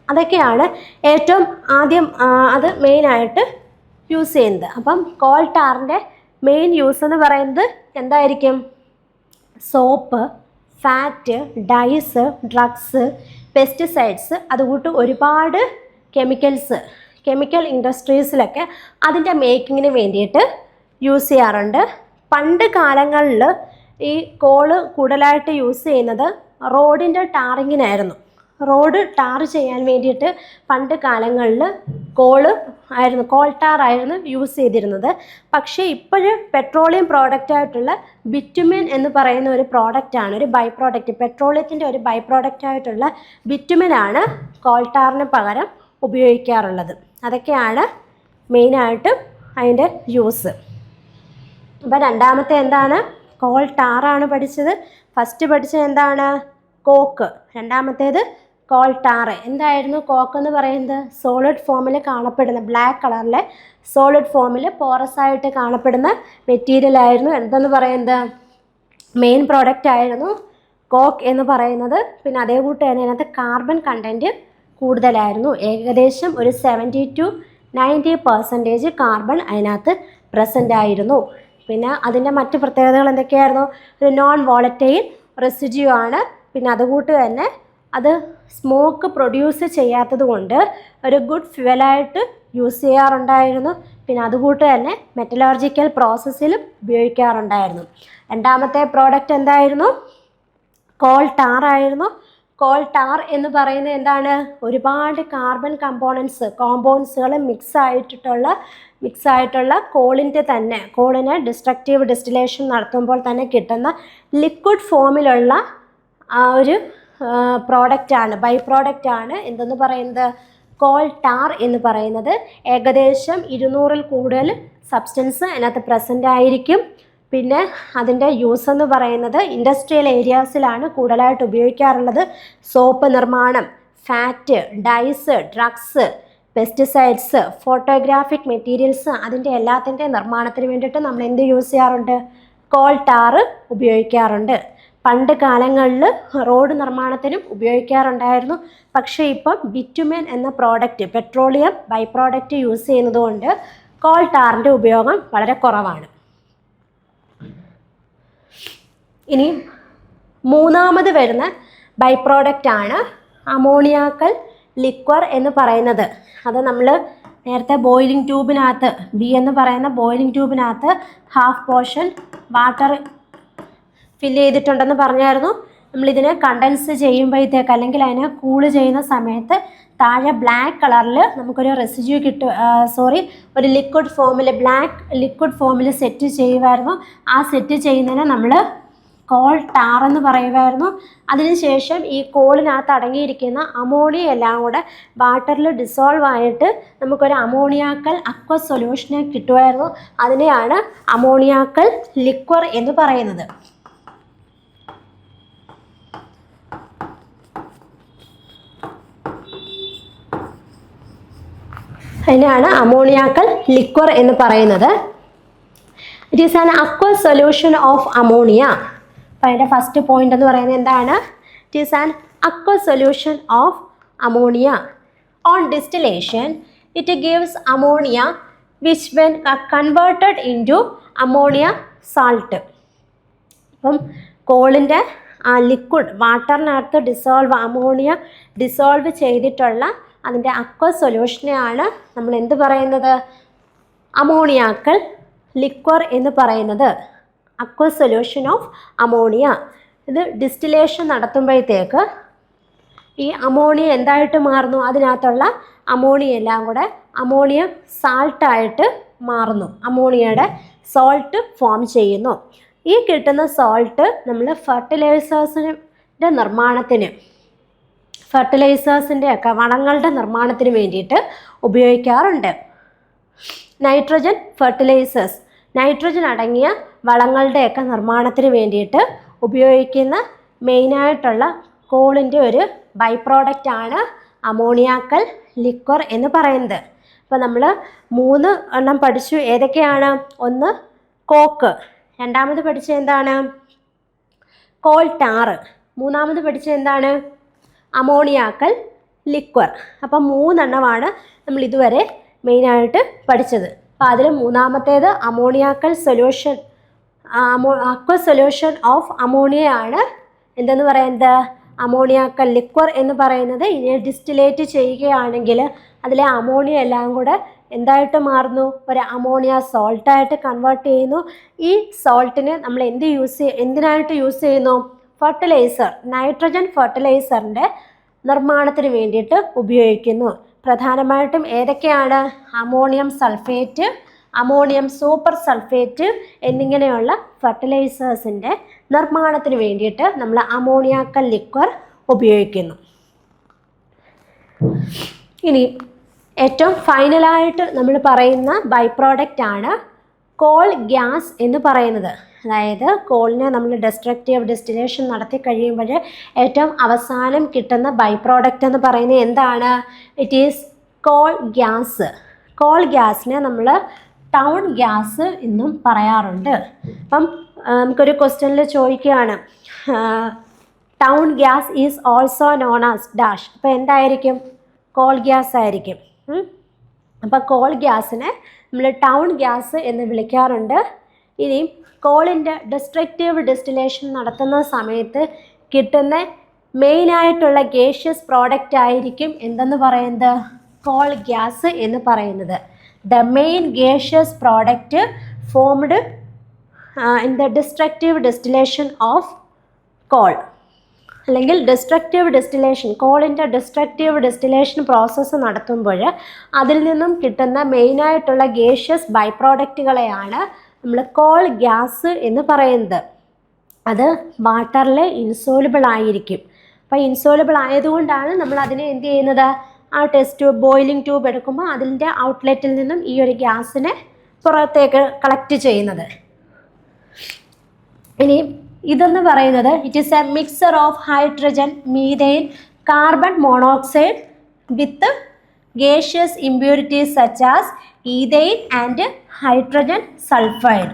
അതൊക്കെയാണ് ഏറ്റവും ആദ്യം അത് മെയിനായിട്ട് യൂസ് ചെയ്യുന്നത്. അപ്പം കോൾ ടാറിൻ്റെ മെയിൻ യൂസ് എന്ന് പറയുന്നത് എന്തായിരിക്കും? Soap, fat, dyes, drugs, pesticides, അതുകൂട്ട് ഒരുപാട് കെമിക്കൽ ഇൻഡസ്ട്രീസിലൊക്കെ അതിൻ്റെ മേക്കിങ്ങിന് വേണ്ടിയിട്ട് യൂസ് ചെയ്യാറുണ്ട്. പണ്ട് കാലങ്ങളിൽ ഈ കോള് കൂടുതലായിട്ട് യൂസ് ചെയ്യുന്നത് റോഡിൻ്റെ ടാറിങ്ങിനായിരുന്നു. റോഡ് ടാർ ചെയ്യാൻ വേണ്ടിയിട്ട് പണ്ട് കാലങ്ങളിൽ കോൾ ടാർ ആയിരുന്നു യൂസ് ചെയ്തിരുന്നത്. പക്ഷേ ഇപ്പോഴും പെട്രോളിയം പ്രോഡക്റ്റായിട്ടുള്ള ബിറ്റുമിൻ എന്ന് പറയുന്ന ഒരു പ്രോഡക്റ്റാണ്, ഒരു ബൈ പ്രോഡക്റ്റ്, പെട്രോളിയത്തിൻ്റെ ഒരു ബൈ പ്രോഡക്റ്റായിട്ടുള്ള ബിറ്റുമിനാണ് കോൾ ടാറിന് പകരം ഉപയോഗിക്കാറുള്ളത്. അതൊക്കെയാണ് മെയിനായിട്ടും അതിൻ്റെ യൂസ്. അപ്പോൾ രണ്ടാമത്തെ എന്താണ്? കോൾ ടാറാണ് പഠിച്ചത്. ഫസ്റ്റ് പഠിച്ചത് എന്താണ്? കോക്ക്. രണ്ടാമത്തേത് കോൾ ടാർ. എന്തായിരുന്നു കോക്ക് എന്ന് പറയുന്നത്? സോളിഡ് ഫോമിൽ കാണപ്പെടുന്ന ബ്ലാക്ക് കളറിലെ സോളിഡ് ഫോമിൽ പോറസ് ആയിട്ട് കാണപ്പെടുന്ന മെറ്റീരിയൽ ആയിരുന്നു എന്തെന്ന് പറയുന്നത്? മെയിൻ പ്രോഡക്റ്റ് ആയിരുന്നു കോക്ക് എന്ന് പറയുന്നത്. പിന്നെ അതേ കൂട്ട് തന്നെ അതിനകത്ത് കാർബൺ കണ്ടൻറ്റ് കൂടുതലായിരുന്നു. ഏകദേശം ഒരു 70 to 90% കാർബൺ അതിനകത്ത് പ്രസൻ്റ് ആയിരുന്നു. പിന്നെ അതിൻ്റെ മറ്റ് പ്രത്യേകതകൾ എന്തൊക്കെയായിരുന്നു? ഒരു നോൺ വോളറ്റൈൽ റെസിഡ്യൂ ആണ്. പിന്നെ അതുകൂട്ട് തന്നെ അത് സ്മോക്ക് പ്രൊഡ്യൂസ് ചെയ്യാത്തത് കൊണ്ട് ഒരു ഗുഡ് ഫ്യുവലായിട്ട് യൂസ് ചെയ്യാറുണ്ടായിരുന്നു. പിന്നെ അതുകൂട്ട് തന്നെ മെറ്റലർജിക്കൽ പ്രോസസ്സിലും ഉപയോഗിക്കാറുണ്ടായിരുന്നു. രണ്ടാമത്തെ പ്രോഡക്റ്റ് എന്തായിരുന്നു? കോൾ ടാർ ആയിരുന്നു. കോൾ ടാർ എന്ന് പറയുന്നത് എന്താണ്? ഒരുപാട് കാർബൺ കോമ്പൗണ്ട്സുകൾ മിക്സ് ആയിട്ടുള്ള കോളിനെ ഡിസ്ട്രക്റ്റീവ് ഡിസ്റ്റിലേഷൻ നടത്തുമ്പോൾ തന്നെ കിട്ടുന്ന ലിക്വിഡ് ഫോമിലുള്ള ആ ഒരു പ്രോഡക്റ്റാണ്, ബൈ പ്രോഡക്റ്റാണ് എന്തെന്ന് പറയുന്നത്, കോൾ ടാർ എന്ന് പറയുന്നത്. ഏകദേശം 200-ൽ കൂടുതൽ സബ്സ്റ്റൻസ് അതിനകത്ത് പ്രസൻ്റ് ആയിരിക്കും. പിന്നെ അതിൻ്റെ യൂസ് എന്ന് പറയുന്നത് ഇൻഡസ്ട്രിയൽ ഏരിയാസിലാണ് കൂടുതലായിട്ട് ഉപയോഗിക്കാറുള്ളത്. സോപ്പ് നിർമ്മാണം, fat, dyes, drugs, pesticides, photographic materials, അതിൻ്റെ എല്ലാത്തിൻ്റെ നിർമ്മാണത്തിന് വേണ്ടിയിട്ട് നമ്മൾ എന്ത് യൂസ് ചെയ്യാറുണ്ട്, കോൾ ടാർ ഉപയോഗിക്കാറുണ്ട്. പണ്ട് കാലങ്ങളിൽ റോഡ് നിർമ്മാണത്തിനും ഉപയോഗിക്കാറുണ്ടായിരുന്നു. പക്ഷേ ഇപ്പം ബിറ്റുമെൻ എന്ന product, petroleum by product use ചെയ്യുന്നത് കൊണ്ട് കോൾ ടാറിൻ്റെ ഉപയോഗം വളരെ കുറവാണ്. ഇനി മൂന്നാമത് വരുന്ന ബൈ പ്രോഡക്റ്റാണ് അമോണിയാക്കൽ ലിക്വർ എന്ന് പറയുന്നത്. അത് നമ്മൾ നേരത്തെ ബോയിലിംഗ് ട്യൂബിനകത്ത്, ബി എന്ന് പറയുന്ന ബോയിലിംഗ് ട്യൂബിനകത്ത് ഹാഫ് പോർഷൻ വാട്ടർ ഫില്ല് ചെയ്തിട്ടുണ്ടെന്ന് പറഞ്ഞായിരുന്നു. നമ്മളിതിനെ കണ്ടൻസ് ചെയ്യുമ്പോഴത്തേക്ക് അല്ലെങ്കിൽ അതിനെ കൂള് ചെയ്യുന്ന സമയത്ത് താഴെ ബ്ലാക്ക് കളറിൽ നമുക്കൊരു റെസിഡ്യൂ ഒരു ലിക്വിഡ് ഫോമിൽ, ബ്ലാക്ക് ലിക്വിഡ് ഫോമിൽ സെറ്റ് ചെയ്യുമായിരുന്നു. ആ സെറ്റ് ചെയ്യുന്നതിന് നമ്മൾ കോൾ ടാർ എന്ന് പറയുമായിരുന്നു. അതിനുശേഷം ഈ കോളിനകത്ത് അടങ്ങിയിരിക്കുന്ന അമോണിയ എല്ലാം കൂടെ വാട്ടറിൽ ഡിസോൾവ് ആയിട്ട് നമുക്കൊരു അമോണിയാക്കൽ അക്വ സൊല്യൂഷനെ കിട്ടുമായിരുന്നു. അതിനെയാണ് അമോണിയാക്കൽ ലിക്വർ എന്ന് പറയുന്നത്. അതിനാണ് അമോണിയാക്കൽ ലിക്വർ എന്ന് പറയുന്നത്. It is an aqua solution of ammonia. അപ്പോൾ അതിൻ്റെ ഫസ്റ്റ് പോയിന്റ് എന്ന് പറയുന്നത് എന്താണ്? It is an aqua solution of ammonia. On distillation it gives ammonia which when converted in to ammonia salt. അപ്പം കോളിൻ്റെ ആ ലിക്വിഡ് വാട്ടറിനകത്ത് അമോണിയ ഡിസോൾവ് ചെയ്തിട്ടുള്ള അതിൻ്റെ അക്വ സൊല്യൂഷനെയാണ് നമ്മൾ എന്ത് പറയുന്നത്, അമോണിയാക്കൽ ലിക്വർ എന്ന് പറയുന്നത്. Aqua solution of ammonia. ഇത് ഡിസ്റ്റിലേഷൻ നടത്തുമ്പോഴത്തേക്ക് ഈ അമോണിയ എന്തായിട്ട് മാറുന്നു, അതിനകത്തുള്ള അമോണിയ എല്ലാം കൂടെ അമോണിയ സാൾട്ടായിട്ട് മാറുന്നു. അമോണിയയുടെ സോൾട്ട് ഫോം ചെയ്യുന്നു. ഈ കിട്ടുന്ന സോൾട്ട് നമ്മൾ ഫെർട്ടിലൈസേഴ്സിൻ്റെ നിർമ്മാണത്തിന്, ഒക്കെ വളങ്ങളുടെ നിർമ്മാണത്തിന് വേണ്ടിയിട്ട് ഉപയോഗിക്കാറുണ്ട്. നൈട്രജൻ ഫെർട്ടിലൈസേഴ്സ്, നൈട്രജൻ അടങ്ങിയ വളങ്ങളുടെയൊക്കെ നിർമ്മാണത്തിന് വേണ്ടിയിട്ട് ഉപയോഗിക്കുന്ന മെയിനായിട്ടുള്ള കോളിൻ്റെ ഒരു ബൈ പ്രോഡക്റ്റാണ് അമോണിയാക്കൽ ലിക്വർ എന്ന് പറയുന്നത്. അപ്പോൾ നമ്മൾ 3 എണ്ണം പഠിച്ചു. ഏതൊക്കെയാണ്? ഒന്ന് കോക്ക്, രണ്ടാമത് പഠിച്ച എന്താണ്, കോൾ ടാറ്, മൂന്നാമത് പഠിച്ച എന്താണ്, അമോണിയാക്കൽ ലിക്വർ. അപ്പം 3 എണ്ണമാണ് നമ്മൾ ഇതുവരെ മെയിനായിട്ട് പഠിച്ചത്. അപ്പോൾ അതിൽ മൂന്നാമത്തേത് ammoniacal solution, aqua solution of അമോണിയയാണ് എന്തെന്ന് പറയുന്നത്, അമോണിയാക്കൽ ലിക്വർ എന്ന് പറയുന്നത്. ഇനി ഡിസ്റ്റിലേറ്റ് ചെയ്യുകയാണെങ്കിൽ അതിലെ അമോണിയ എല്ലാം കൂടെ എന്തായിട്ട് മാറുന്നു, ഒരു അമോണിയ സോൾട്ടായിട്ട് കൺവേർട്ട് ചെയ്യുന്നു. ഈ സോൾട്ടിനെ നമ്മൾ എന്തിനായിട്ട് യൂസ് ചെയ്യുന്നു, ഫെർട്ടിലൈസർ, നൈട്രജൻ ഫെർട്ടിലൈസറിൻ്റെ നിർമ്മാണത്തിന് വേണ്ടിയിട്ട് ഉപയോഗിക്കുന്നു. പ്രധാനമായിട്ടും ഏതൊക്കെയാണ്, ammonium sulphate, ammonium super sulphate എന്നിങ്ങനെയുള്ള ഫെർട്ടിലൈസേഴ്സിൻ്റെ നിർമ്മാണത്തിന് വേണ്ടിയിട്ട് നമ്മൾ അമോണിയാക്കൽ ലിക്വർ ഉപയോഗിക്കുന്നു. ഇനി ഏറ്റവും ഫൈനലായിട്ട് നമ്മൾ പറയുന്ന ബൈ പ്രോഡക്റ്റാണ് കോൾ ഗ്യാസ് എന്ന് പറയുന്നത്. അതായത് കോളിനെ നമ്മൾ ഡെസ്ട്രക്റ്റീവ് ഡിസ്റ്റിലേഷൻ നടത്തി കഴിയുമ്പോൾ ഏറ്റവും അവസാനം കിട്ടുന്ന ബൈ പ്രോഡക്റ്റ് എന്ന് പറയുന്നത് എന്താണ്, it is coal gas. Coal ഗ്യാസിനെ നമ്മൾ ടൗൺ ഗ്യാസ് എന്നും പറയാറുണ്ട്. അപ്പം നമുക്കൊരു ക്വസ്റ്റ്യനിൽ ചോദിക്കുകയാണ്, town gas is also known as dash. അപ്പോൾ എന്തായിരിക്കും, കോൾ ഗ്യാസ് ആയിരിക്കും. അപ്പോൾ കോൾ ഗ്യാസിനെ നമ്മൾ ടൗൺ ഗ്യാസ് എന്ന് വിളിക്കാറുണ്ട്. ഇനി കോളിൻ്റെ ഡെസ്ട്രക്റ്റീവ് ഡിസ്റ്റിലേഷൻ നടത്തുന്ന സമയത്ത് കിട്ടുന്ന മെയിനായിട്ടുള്ള ഗേഷ്യസ് പ്രോഡക്റ്റ് ആയിരിക്കും എന്തെന്ന് പറയുന്നത്, കോൾ ഗ്യാസ് എന്ന് പറയുന്നത്. The main gaseous product formed in the destructive distillation of coal, അല്ലെങ്കിൽ ഡിസ്ട്രക്റ്റീവ് ഡിസ്റ്റിലേഷൻ, കോളിൻ്റെ ഡിസ്ട്രക്റ്റീവ് ഡിസ്റ്റിലേഷൻ പ്രോസസ്സ് നടത്തുമ്പോൾ അതിൽ നിന്നും കിട്ടുന്ന മെയിനായിട്ടുള്ള ഗേഷ്യസ് ബൈ പ്രോഡക്റ്റുകളെയാണ് നമ്മൾ കോൾ ഗ്യാസ് എന്ന് പറയുന്നത്. അത് വാട്ടറിൽ ഇൻസോലുബിൾ ആയിരിക്കും. അപ്പോൾ ഇൻസോലബിൾ ആയതുകൊണ്ടാണ് നമ്മൾ അതിനെ എന്ത് ചെയ്യുന്നത്, ആ ടെസ്റ്റ് ട്യൂബ് ബോയിലിംഗ് ട്യൂബ് എടുക്കുമ്പോൾ അതിൻ്റെ ഔട്ട്ലെറ്റിൽ നിന്നും ഈ ഒരു ഗ്യാസിനെ പുറത്തേക്ക് കളക്ട് ചെയ്യുന്നത്. ഇനി ഇതെന്ന് പറയുന്നത് it is a mixer of hydrogen, methane, carbon monoxide with gaseous impurities such as ethane and hydrogen sulphide.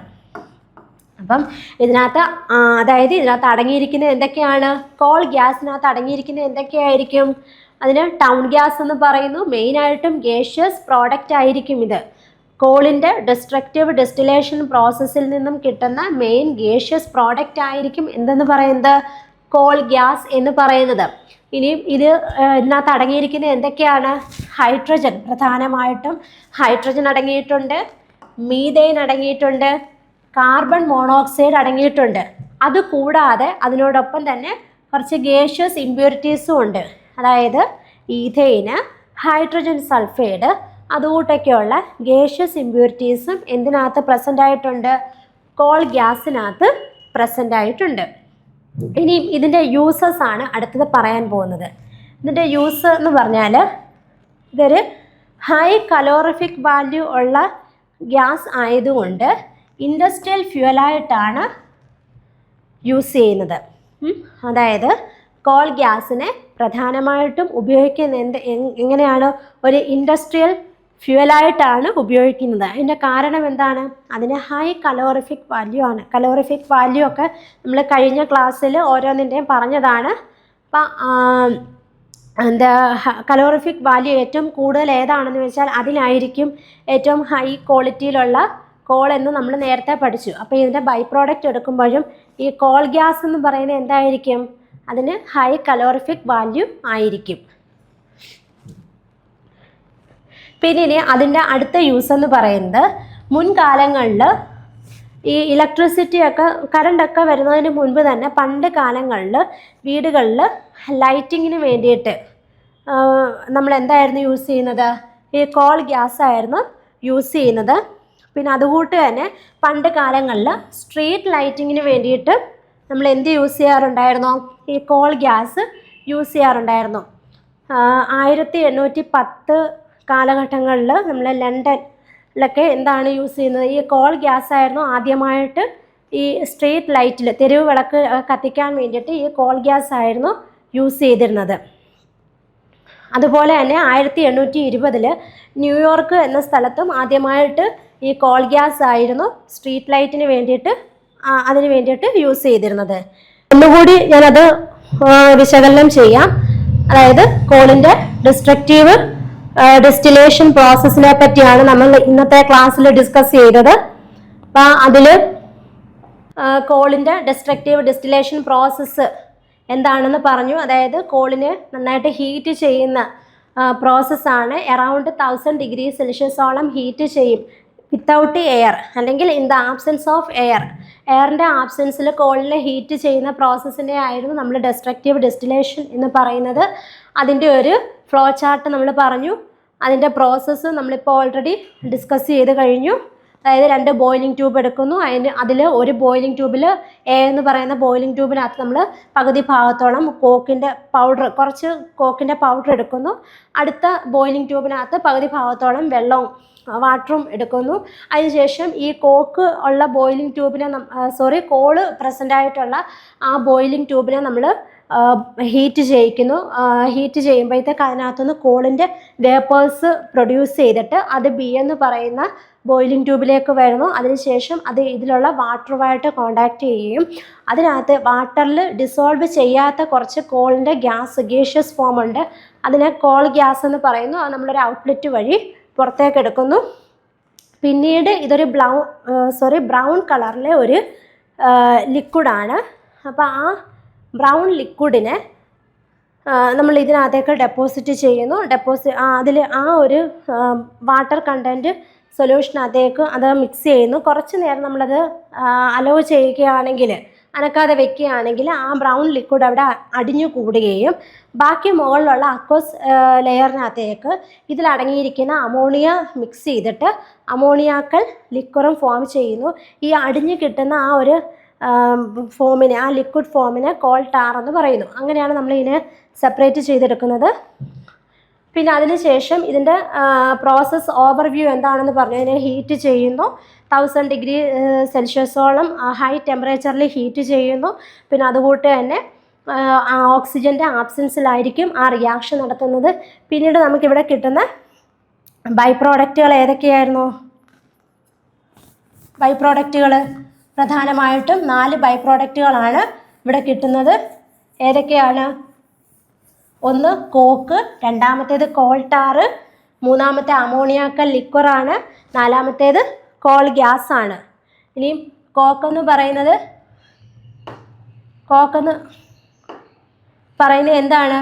അപ്പം ഇതിനകത്ത് അതായത് ഇതിനകത്ത് അടങ്ങിയിരിക്കുന്നത് എന്തൊക്കെയാണ്, കോൾ ഗ്യാസിനകത്ത് അടങ്ങിയിരിക്കുന്നത് എന്തൊക്കെയായിരിക്കും, അതിന് ടൗൺ ഗ്യാസ് എന്ന് പറയുന്നു. മെയിനായിട്ടും ഗേഷ്യസ് പ്രോഡക്റ്റ് ആയിരിക്കും ഇത്. കോളിൻ്റെ ഡിസ്ട്രക്റ്റീവ് ഡിസ്റ്റിലേഷൻ പ്രോസസ്സിൽ നിന്നും കിട്ടുന്ന മെയിൻ ഗേഷ്യസ് പ്രോഡക്റ്റ് ആയിരിക്കും എന്തെന്ന് പറയുന്നത്, കോൾ ഗ്യാസ് എന്ന് പറയുന്നത്. ഇനിയും ഇതിനകത്ത് അടങ്ങിയിരിക്കുന്നത് എന്തൊക്കെയാണ്, ഹൈഡ്രജൻ, പ്രധാനമായിട്ടും ഹൈഡ്രജൻ അടങ്ങിയിട്ടുണ്ട്, മീഥെയ്ൻ അടങ്ങിയിട്ടുണ്ട്, കാർബൺ മോണോക്സൈഡ് അടങ്ങിയിട്ടുണ്ട്. അതുകൂടാതെ അതിനോടൊപ്പം തന്നെ കുറച്ച് ഗേഷ്യസ് ഇമ്പ്യൂരിറ്റീസും ഉണ്ട്. അതായത് ഈഥെയ്ന്, ഹൈഡ്രജൻ സൾഫൈഡ്, അതുകൂട്ടൊക്കെയുള്ള ഗേഷ്യസ് ഇമ്പ്യൂരിറ്റീസും എന്തിനകത്ത് പ്രസൻ്റ് ആയിട്ടുണ്ട്, കോൾ ഗ്യാസിനകത്ത് പ്രസൻ്റ് ആയിട്ടുണ്ട്. ഇനി ഇതിൻ്റെ യൂസസ് ആണ് അടുത്തത് പറയാൻ പോകുന്നത്. ഇതിൻ്റെ യൂസ് എന്ന് പറഞ്ഞാൽ ഇതൊരു ഹൈ കലോറിഫിക് വാല്യൂ ഉള്ള ഗ്യാസ് ആയതുകൊണ്ട് ഇൻഡസ്ട്രിയൽ ഫ്യൂവലായിട്ടാണ് യൂസ് ചെയ്യുന്നത്. അതായത് കോൾ ഗ്യാസിനെ പ്രധാനമായിട്ടും ഉപയോഗിക്കുന്നത് എങ്ങനെയാണ്, ഒരു ഇൻഡസ്ട്രിയൽ ഫ്യൂവലായിട്ടാണ് ഉപയോഗിക്കുന്നത്. അതിൻ്റെ കാരണം എന്താണ്, അതിന് ഹൈ കലോറിഫിക് വാല്യൂ ആണ്. കലോറിഫിക് വാല്യൂ ഒക്കെ നമ്മൾ കഴിഞ്ഞ ക്ലാസ്സിൽ ഓരോന്നിൻ്റെയും പറഞ്ഞതാണ്. അപ്പം കലോറിഫിക് വാല്യൂ ഏറ്റവും കൂടുതൽ ഏതാണെന്ന് വെച്ചാൽ അതിനായിരിക്കും ഏറ്റവും ഹൈ ക്വാളിറ്റിയിലുള്ള കോൾ എന്ന് നമ്മൾ നേരത്തെ പഠിച്ചു. അപ്പോൾ ഇതിൻ്റെ ബൈ പ്രോഡക്റ്റ് എടുക്കുമ്പോഴും ഈ കോൾ ഗ്യാസ് എന്ന് പറയുന്നത് എന്തായിരിക്കും, അതിന് ഹൈ കലോറിഫിക് വാല്യൂ ആയിരിക്കും. പിന്നെ അതിൻ്റെ അടുത്ത യൂസ് എന്ന് പറയുന്നത് മുൻകാലങ്ങളിൽ ഈ ഇലക്ട്രിസിറ്റിയൊക്കെ കറണ്ടൊക്കെ വരുന്നതിന് മുൻപ് തന്നെ പണ്ട് കാലങ്ങളിൽ വീടുകളിൽ ലൈറ്റിങ്ങിന് വേണ്ടിയിട്ട് നമ്മൾ എന്തായിരുന്നു യൂസ് ചെയ്യുന്നത്, ഈ കോൾ ഗ്യാസ് ആയിരുന്നു യൂസ് ചെയ്യുന്നത്. പിന്നെ അതുകൂട്ട് തന്നെ പണ്ട് കാലങ്ങളിൽ സ്ട്രീറ്റ് ലൈറ്റിങ്ങിന് വേണ്ടിയിട്ട് നമ്മൾ എന്ത് യൂസ് ചെയ്യാറുണ്ടായിരുന്നോ, ഈ കോൾ ഗ്യാസ് യൂസ് ചെയ്യാറുണ്ടായിരുന്നു. 1810 കാലഘട്ടങ്ങളിൽ നമ്മൾ ലണ്ടനിലൊക്കെ എന്താണ് യൂസ് ചെയ്യുന്നത്, ഈ കോൾ ഗ്യാസ് ആയിരുന്നു ആദ്യമായിട്ട് ഈ സ്ട്രീറ്റ് ലൈറ്റിൽ തെരുവ് വിളക്ക് കത്തിക്കാൻ വേണ്ടിയിട്ട് ഈ കോൾ ഗ്യാസ് ആയിരുന്നു യൂസ് ചെയ്തിരുന്നത്. അതുപോലെ തന്നെ 1820 ന്യൂയോർക്ക് എന്ന സ്ഥലത്തും ആദ്യമായിട്ട് ഈ കോൾ ഗ്യാസ് ആയിരുന്നു സ്ട്രീറ്റ് ലൈറ്റിന് വേണ്ടിയിട്ട് അതിന് വേണ്ടിയിട്ട് യൂസ് ചെയ്തിരുന്നത്. ഒന്നുകൂടി ഞാനത് വിശകലനം ചെയ്യാം. അതായത് കോളിൻ്റെ ഡിസ്ട്രക്റ്റീവ് ഡിസ്റ്റിലേഷൻ പ്രോസസ്സിനെ പറ്റിയാണ് നമ്മൾ ഇന്നത്തെ ക്ലാസ്സിൽ ഡിസ്കസ് ചെയ്തത്. അപ്പം അതിൽ കോളിൻ്റെ ഡിസ്ട്രക്റ്റീവ് ഡിസ്റ്റിലേഷൻ പ്രോസസ്സ് എന്താണെന്ന് പറഞ്ഞു. അതായത് കോളിനെ നന്നായിട്ട് ഹീറ്റ് ചെയ്യുന്ന പ്രോസസ്സാണ്. അറൗണ്ട് 1000 ഡിഗ്രി സെൽഷ്യസോളം ഹീറ്റ് ചെയ്യും വിത്തൗട്ട് എയർ, അല്ലെങ്കിൽ ഇൻ ദ ആബ്സെൻസ് ഓഫ് എയറിൻ്റെ ആബ്സെൻസിൽ കോളിനെ ഹീറ്റ് ചെയ്യുന്ന പ്രോസസ്സിനെ ആയിരുന്നു നമ്മൾ ഡിസ്ട്രക്റ്റീവ് ഡിസ്റ്റിലേഷൻ എന്ന് പറയുന്നത്. അതിൻ്റെ ഒരു ഫ്ലോ ചാർട്ട് നമ്മൾ പറഞ്ഞു. അതിൻ്റെ പ്രോസസ്സ് നമ്മളിപ്പോൾ ഓൾറെഡി ഡിസ്കസ് ചെയ്ത് കഴിഞ്ഞു. അതായത് 2 ബോയിലിംഗ് ട്യൂബ് എടുക്കുന്നു. അതിൽ ഒരു ബോയിലിംഗ് ട്യൂബിൽ എ എന്ന് പറയുന്ന ബോയിലിംഗ് ട്യൂബിനകത്ത് നമ്മൾ പകുതി ഭാഗത്തോളം കുറച്ച് കോക്കിൻ്റെ പൗഡർ എടുക്കുന്നു. അടുത്ത ബോയിലിംഗ് ട്യൂബിനകത്ത് പകുതി ഭാഗത്തോളം വെള്ളവും വാട്ടറും എടുക്കുന്നു. അതിനുശേഷം ഈ കോക്ക് ഉള്ള ബോയിലിംഗ് ട്യൂബിനെ കോള് പ്രസൻ്റ് ആയിട്ടുള്ള ആ ബോയിലിംഗ് ട്യൂബിനെ നമ്മൾ ഹീറ്റ് ചെയ്യിക്കുന്നു. ഹീറ്റ് ചെയ്യുമ്പോഴത്തേക്ക് അതിനകത്തുനിന്ന് കോളിൻ്റെ വേപ്പേഴ്സ് പ്രൊഡ്യൂസ് ചെയ്തിട്ട് അത് ബി എന്ന് പറയുന്ന ബോയിലിംഗ് ട്യൂബിലേക്ക് വരുന്നു. അതിനുശേഷം അത് ഇതിലുള്ള വാട്ടറുമായിട്ട് കോണ്ടാക്ട് ചെയ്യുകയും അതിനകത്ത് വാട്ടറിൽ ഡിസോൾവ് ചെയ്യാത്ത കുറച്ച് കോളിൻ്റെ ഗേഷ്യസ് ഫോം ഉണ്ട്. അതിനെ കോൾ ഗ്യാസ് എന്ന് പറയുന്നു. അത് നമ്മളൊരു ഔട്ട്ലെറ്റ് വഴി പുറത്തേക്ക് എടുക്കുന്നു. പിന്നീട് ഇതൊരു ബ്രൗൺ കളറിലെ ഒരു ലിക്വിഡാണ്. അപ്പോൾ ആ ബ്രൗൺ ലിക്വിഡിനെ നമ്മൾ ഇതിനകത്തേക്ക് ഡെപ്പോസിറ്റ് ചെയ്യുന്നു. അതിൽ ആ ഒരു വാട്ടർ കണ്ടൻറ്റ് സൊല്യൂഷനകത്തേക്ക് അത് മിക്സ് ചെയ്യുന്നു. കുറച്ച് നേരം നമ്മളത് അലോ ചെയ്യുകയാണെങ്കിൽ, അനക്കാതെ വെക്കുകയാണെങ്കിൽ ആ ബ്രൗൺ ലിക്വിഡ് അവിടെ അടിഞ്ഞു കൂടുകയും ബാക്കി മുകളിലുള്ള അക്വസ് ലെയറിനകത്തേക്ക് ഇതിലടങ്ങിയിരിക്കുന്ന അമോണിയ മിക്സ് ചെയ്തിട്ട് അമോണിയാക്കൾ ലിക്വറും ഫോം ചെയ്യുന്നു. ഈ അടിഞ്ഞു കിട്ടുന്ന ആ ഒരു ഫോമിനെ, ആ ലിക്വിഡ് ഫോമിനെ കോൾ ടാർ എന്ന് പറയുന്നു. അങ്ങനെയാണ് നമ്മളിതിനെ സെപ്പറേറ്റ് ചെയ്തെടുക്കുന്നത്. പിന്നെ അതിനുശേഷം ഇതിൻ്റെ പ്രോസസ്സ് ഓവർവ്യൂ എന്താണെന്ന് പറഞ്ഞു. ഇതിനെ ഹീറ്റ് ചെയ്യുന്നു, 1000 ഡിഗ്രി സെൽഷ്യസോളം ഹൈ ടെമ്പറേച്ചറിൽ ഹീറ്റ് ചെയ്യുന്നു. പിന്നെ അതുകൂട്ട് തന്നെ ഓക്സിജൻ്റെ ആബ്സെൻസിലായിരിക്കും ആ റിയാക്ഷൻ നടത്തുന്നത്. പിന്നീട് നമുക്കിവിടെ കിട്ടുന്ന ബൈ പ്രോഡക്റ്റുകൾ ഏതൊക്കെയായിരുന്നു? ബൈ പ്രോഡക്റ്റുകൾ പ്രധാനമായിട്ടും 4 ബൈ പ്രോഡക്റ്റുകളാണ് ഇവിടെ കിട്ടുന്നത്. ഏതൊക്കെയാണ്? ഒന്ന് കോക്ക്, രണ്ടാമത്തേത് കോൾ ടാർ, മൂന്നാമത്തെ അമോണിയാക്കൽ ലിക്വറാണ്, നാലാമത്തേത് കോൾ ഗ്യാസ് ആണ്. ഇനിയും കോക്കെന്ന് പറയുന്നത് എന്താണ്?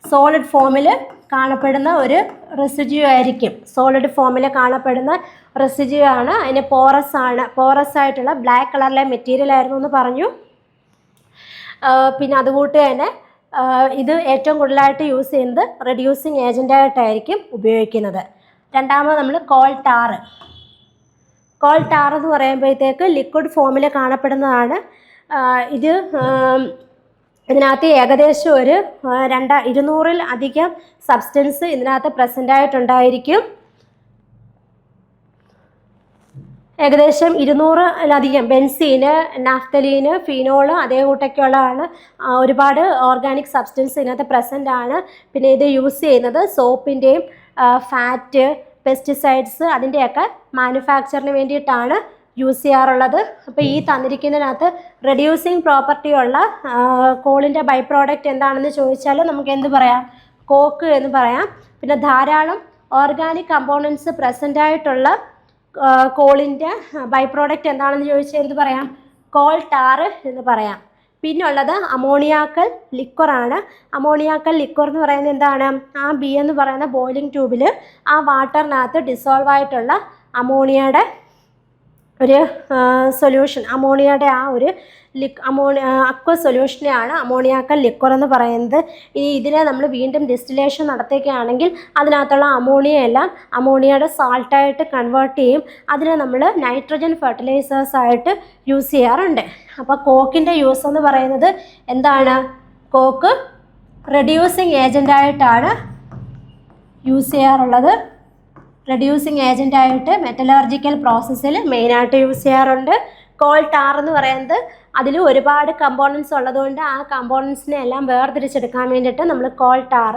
സോളിഡ് ഫോമിൽ കാണപ്പെടുന്ന ഒരു റെസിഡ്യൂ ആയിരിക്കും. സോളിഡ് ഫോമിൽ കാണപ്പെടുന്ന റെസിഡ്യൂ ആണ്. അതിന് പോറസ് ആയിട്ടുള്ള ബ്ലാക്ക് കളറിലെ മെറ്റീരിയൽ ആയിരുന്നു എന്ന് പറഞ്ഞു. പിന്നെ അതുകൂട്ട് തന്നെ ഇത് ഏറ്റവും കൂടുതലായിട്ട് യൂസ് ചെയ്യുന്നത് റെഡ്യൂസിങ് ഏജൻ്റായിട്ടായിരിക്കും ഉപയോഗിക്കുന്നത്. രണ്ടാമത് നമ്മൾ കോൾ ടാർ എന്ന് പറയുമ്പോഴത്തേക്ക് ലിക്വിഡ് ഫോമിൽ കാണപ്പെടുന്നതാണ്. ഇതിനകത്ത് ഏകദേശം ഒരു 200-ൽ അധികം സബ്സ്റ്റൻസ് ഇതിനകത്ത് പ്രസൻ്റ് ആയിട്ടുണ്ടായിരിക്കും. ഏകദേശം 200-ലധികം ബെൻസീന്, നാഫ്തലീന്, ഫിനോള് അതേ കൂട്ടൊക്കെയുള്ളതാണ്. ഒരുപാട് ഓർഗാനിക് സബ്സ്റ്റൻസ് ഇതിനകത്ത് പ്രസൻ്റ് ആണ്. പിന്നെ ഇത് യൂസ് ചെയ്യുന്നത് സോപ്പിൻ്റെയും ഫാറ്റ്, പെസ്റ്റിസൈഡ്സ് അതിൻ്റെയൊക്കെ മാനുഫാക്ചറിന് വേണ്ടിയിട്ടാണ് യൂസ് ചെയ്യാറുള്ളത്. അപ്പോൾ ഈ തന്നിരിക്കുന്നതിനകത്ത് റെഡ്യൂസിങ് പ്രോപ്പർട്ടി ഉള്ള കോളിൻ്റെ ബൈ പ്രോഡക്റ്റ് എന്താണെന്ന് ചോദിച്ചാൽ നമുക്ക് എന്ത് പറയാം? കോക്ക് എന്ന് പറയാം. പിന്നെ ധാരാളം ഓർഗാനിക് കമ്പോണൻസ് പ്രസൻ്റ് ആയിട്ടുള്ള കോളിൻ്റെ ബൈ പ്രോഡക്റ്റ് എന്താണെന്ന് ചോദിച്ചാൽ എന്ത് പറയാം? കോൾ ടാർ എന്ന് പറയാം. പിന്നുള്ളത് അമോണിയാക്കൽ ലിക്വറാണ്. അമോണിയാക്കൽ ലിക്വർ എന്ന് പറയുന്നത് എന്താണ്? ആ ബി എന്ന് പറയുന്ന ബോയിലിംഗ് ട്യൂബിൽ ആ വാട്ടറിനകത്ത് ഡിസോൾവ് ആയിട്ടുള്ള അമോണിയയുടെ ഒരു സൊല്യൂഷൻ, അമോണിയയുടെ ആ ഒരു അക്വ സൊല്യൂഷനെയാണ് അമോണിയാക്കൽ ലിക്വർ എന്ന് പറയുന്നത്. ഇനി ഇതിനെ നമ്മൾ വീണ്ടും ഡിസ്റ്റിലേഷൻ നടത്തുകയാണെങ്കിൽ അതിനകത്തുള്ള അമോണിയയെല്ലാം അമോണിയയുടെ സാൾട്ടായിട്ട് കൺവേർട്ട് ചെയ്യും. അതിനെ നമ്മൾ നൈട്രജൻ ഫെർട്ടിലൈസേഴ്സായിട്ട് യൂസ് ചെയ്യാറുണ്ട്. അപ്പോൾ കോക്കിൻ്റെ യൂസ് എന്ന് പറയുന്നത് എന്താണ്? കോക്ക് റെഡ്യൂസിങ് ഏജൻ്റായിട്ടാണ് യൂസ് ചെയ്യാറുള്ളത്. റെഡ്യൂസിങ് ഏജൻ്റായിട്ട് മെറ്റലർജിക്കൽ പ്രോസസ്സിൽ മെയിനായിട്ട് യൂസ് ചെയ്യാറുണ്ട്. കോൾ ടാർ എന്ന് പറയുന്നത് അതിൽ ഒരുപാട് കമ്പോണൻസ് ഉള്ളതുകൊണ്ട് ആ കമ്പോണൻസിനെ എല്ലാം വേർതിരിച്ചെടുക്കാൻ വേണ്ടിയിട്ട് നമ്മൾ കോൾ ടാർ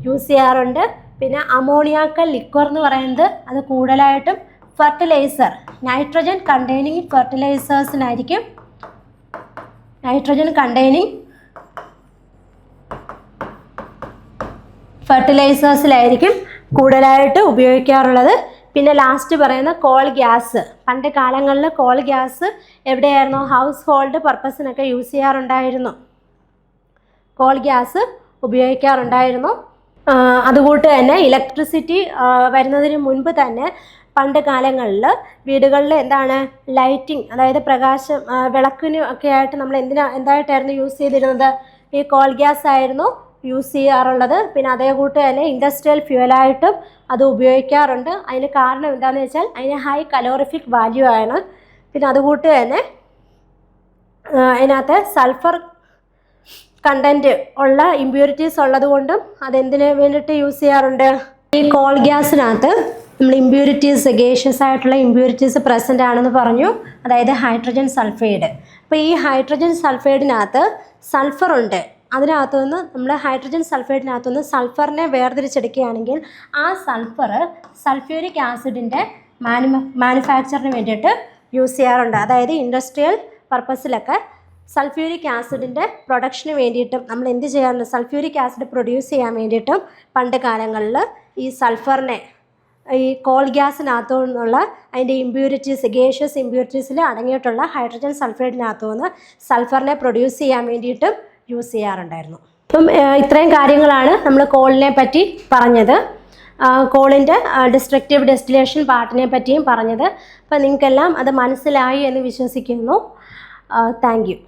യൂസ് ചെയ്യാറുണ്ട്. പിന്നെ അമോണിയാക്കൽ ലിക്വർ എന്ന് പറയുന്നത് അത് കൂടുതലായിട്ടും ഫെർട്ടിലൈസർ, നൈട്രജൻ കണ്ടെയ്നിങ് ഫെർട്ടിലൈസേഴ്സിനായിരിക്കും, നൈട്രജൻ കണ്ടെയ്നിങ് ഫെർട്ടിലൈസേഴ്സിലായിരിക്കും കൂടുതലായിട്ട് ഉപയോഗിക്കാറുള്ളത്. പിന്നെ ലാസ്റ്റ് പറയുന്ന കോൾ ഗ്യാസ്. പണ്ട് കാലങ്ങളിൽ കോൾ ഗ്യാസ് എവിടെയായിരുന്നു? ഹൗസ് ഹോൾഡ് പർപ്പസിനൊക്കെ യൂസ് ചെയ്യാറുണ്ടായിരുന്നു. കോൾ ഗ്യാസ് ഉപയോഗിക്കാറുണ്ടായിരുന്നു. അതുകൂട്ട് തന്നെ ഇലക്ട്രിസിറ്റി വരുന്നതിന് മുൻപ് തന്നെ പണ്ട് കാലങ്ങളിൽ വീടുകളിൽ എന്താണ് ലൈറ്റിംഗ്, അതായത് പ്രകാശം, വിളക്കിന് ഒക്കെ ആയിട്ട് നമ്മൾ എന്തായിട്ടായിരുന്നു യൂസ് ചെയ്തിരുന്നത്? ഈ കോൾ ഗ്യാസ് ആയിരുന്നു യൂസ് ചെയ്യാറുള്ളത്. പിന്നെ അതേ കൂട്ട് തന്നെ ഇൻഡസ്ട്രിയൽ ഫ്യൂവലായിട്ടും അത് ഉപയോഗിക്കാറുണ്ട്. അതിന് കാരണം എന്താണെന്ന് വെച്ചാൽ അതിന് ഹൈ കലോറിഫിക് വാല്യൂ ആണ്. പിന്നെ അതുകൂട്ട് തന്നെ അതിനകത്ത് സൾഫർ കണ്ടൻറ്റ് ഉള്ള ഇമ്പ്യൂരിറ്റീസ് ഉള്ളത് കൊണ്ടും അതെന്തിനു വേണ്ടിയിട്ട് യൂസ് ചെയ്യാറുണ്ട്? ഈ കോൾ ഗ്യാസിനകത്ത് നമ്മൾ ഇമ്പ്യൂരിറ്റീസ്, ഗേഷ്യസ് ആയിട്ടുള്ള ഇമ്പ്യൂരിറ്റീസ് പ്രസൻ്റ് ആണെന്ന് പറഞ്ഞു, അതായത് ഹൈഡ്രജൻ സൾഫൈഡ്. അപ്പോൾ ഈ ഹൈഡ്രജൻ സൾഫൈഡിനകത്ത് സൾഫറുണ്ട്. അതിനകത്തുനിന്ന് നമ്മൾ ഹൈഡ്രജൻ സൾഫൈഡിനകത്തുനിന്ന് സൾഫറിനെ വേർതിരിച്ചെടുക്കുകയാണെങ്കിൽ ആ സൾഫ്യൂരിക് ആസിഡിൻ്റെ മാനുഫാക്ചറിന് വേണ്ടിയിട്ട് യൂസ് ചെയ്യാറുണ്ട്. അതായത് ഇൻഡസ്ട്രിയൽ പർപ്പസിലൊക്കെ സൾഫ്യൂരിക് ആസിഡിൻ്റെ പ്രൊഡക്ഷന് വേണ്ടിയിട്ടും നമ്മൾ എന്ത് ചെയ്യാറുണ്ട്? സൾഫ്യൂരിക് ആസിഡ് പ്രൊഡ്യൂസ് ചെയ്യാൻ വേണ്ടിയിട്ടും പണ്ട് കാലങ്ങളിൽ ഈ സൾഫറിനെ ഈ കോൾ ഗ്യാസിനകത്തു നിന്നുള്ള അതിൻ്റെ ഇമ്പ്യൂരിറ്റീസ്, ഗേഷ്യസ് ഇമ്പ്യൂരിറ്റീസിൽ അടങ്ങിയിട്ടുള്ള ഹൈഡ്രജൻ സൾഫൈഡിനകത്തു നിന്ന് സൾഫറിനെ പ്രൊഡ്യൂസ് ചെയ്യാൻ വേണ്ടിയിട്ടും യൂസ് ചെയ്യാറുണ്ടായിരുന്നു. അപ്പം ഇത്രയും കാര്യങ്ങളാണ് നമ്മൾ കോളിനെ പറ്റി പറഞ്ഞത്. കോളിൻ്റെ ഡിസ്ട്രക്റ്റീവ് ഡെസ്റ്റിലേഷൻ പാർട്ടിനെ പറ്റിയും പറഞ്ഞത്. അപ്പോൾ നിങ്ങൾക്കെല്ലാം അത് മനസ്സിലായി എന്ന് വിശ്വസിക്കുന്നു. Thank you.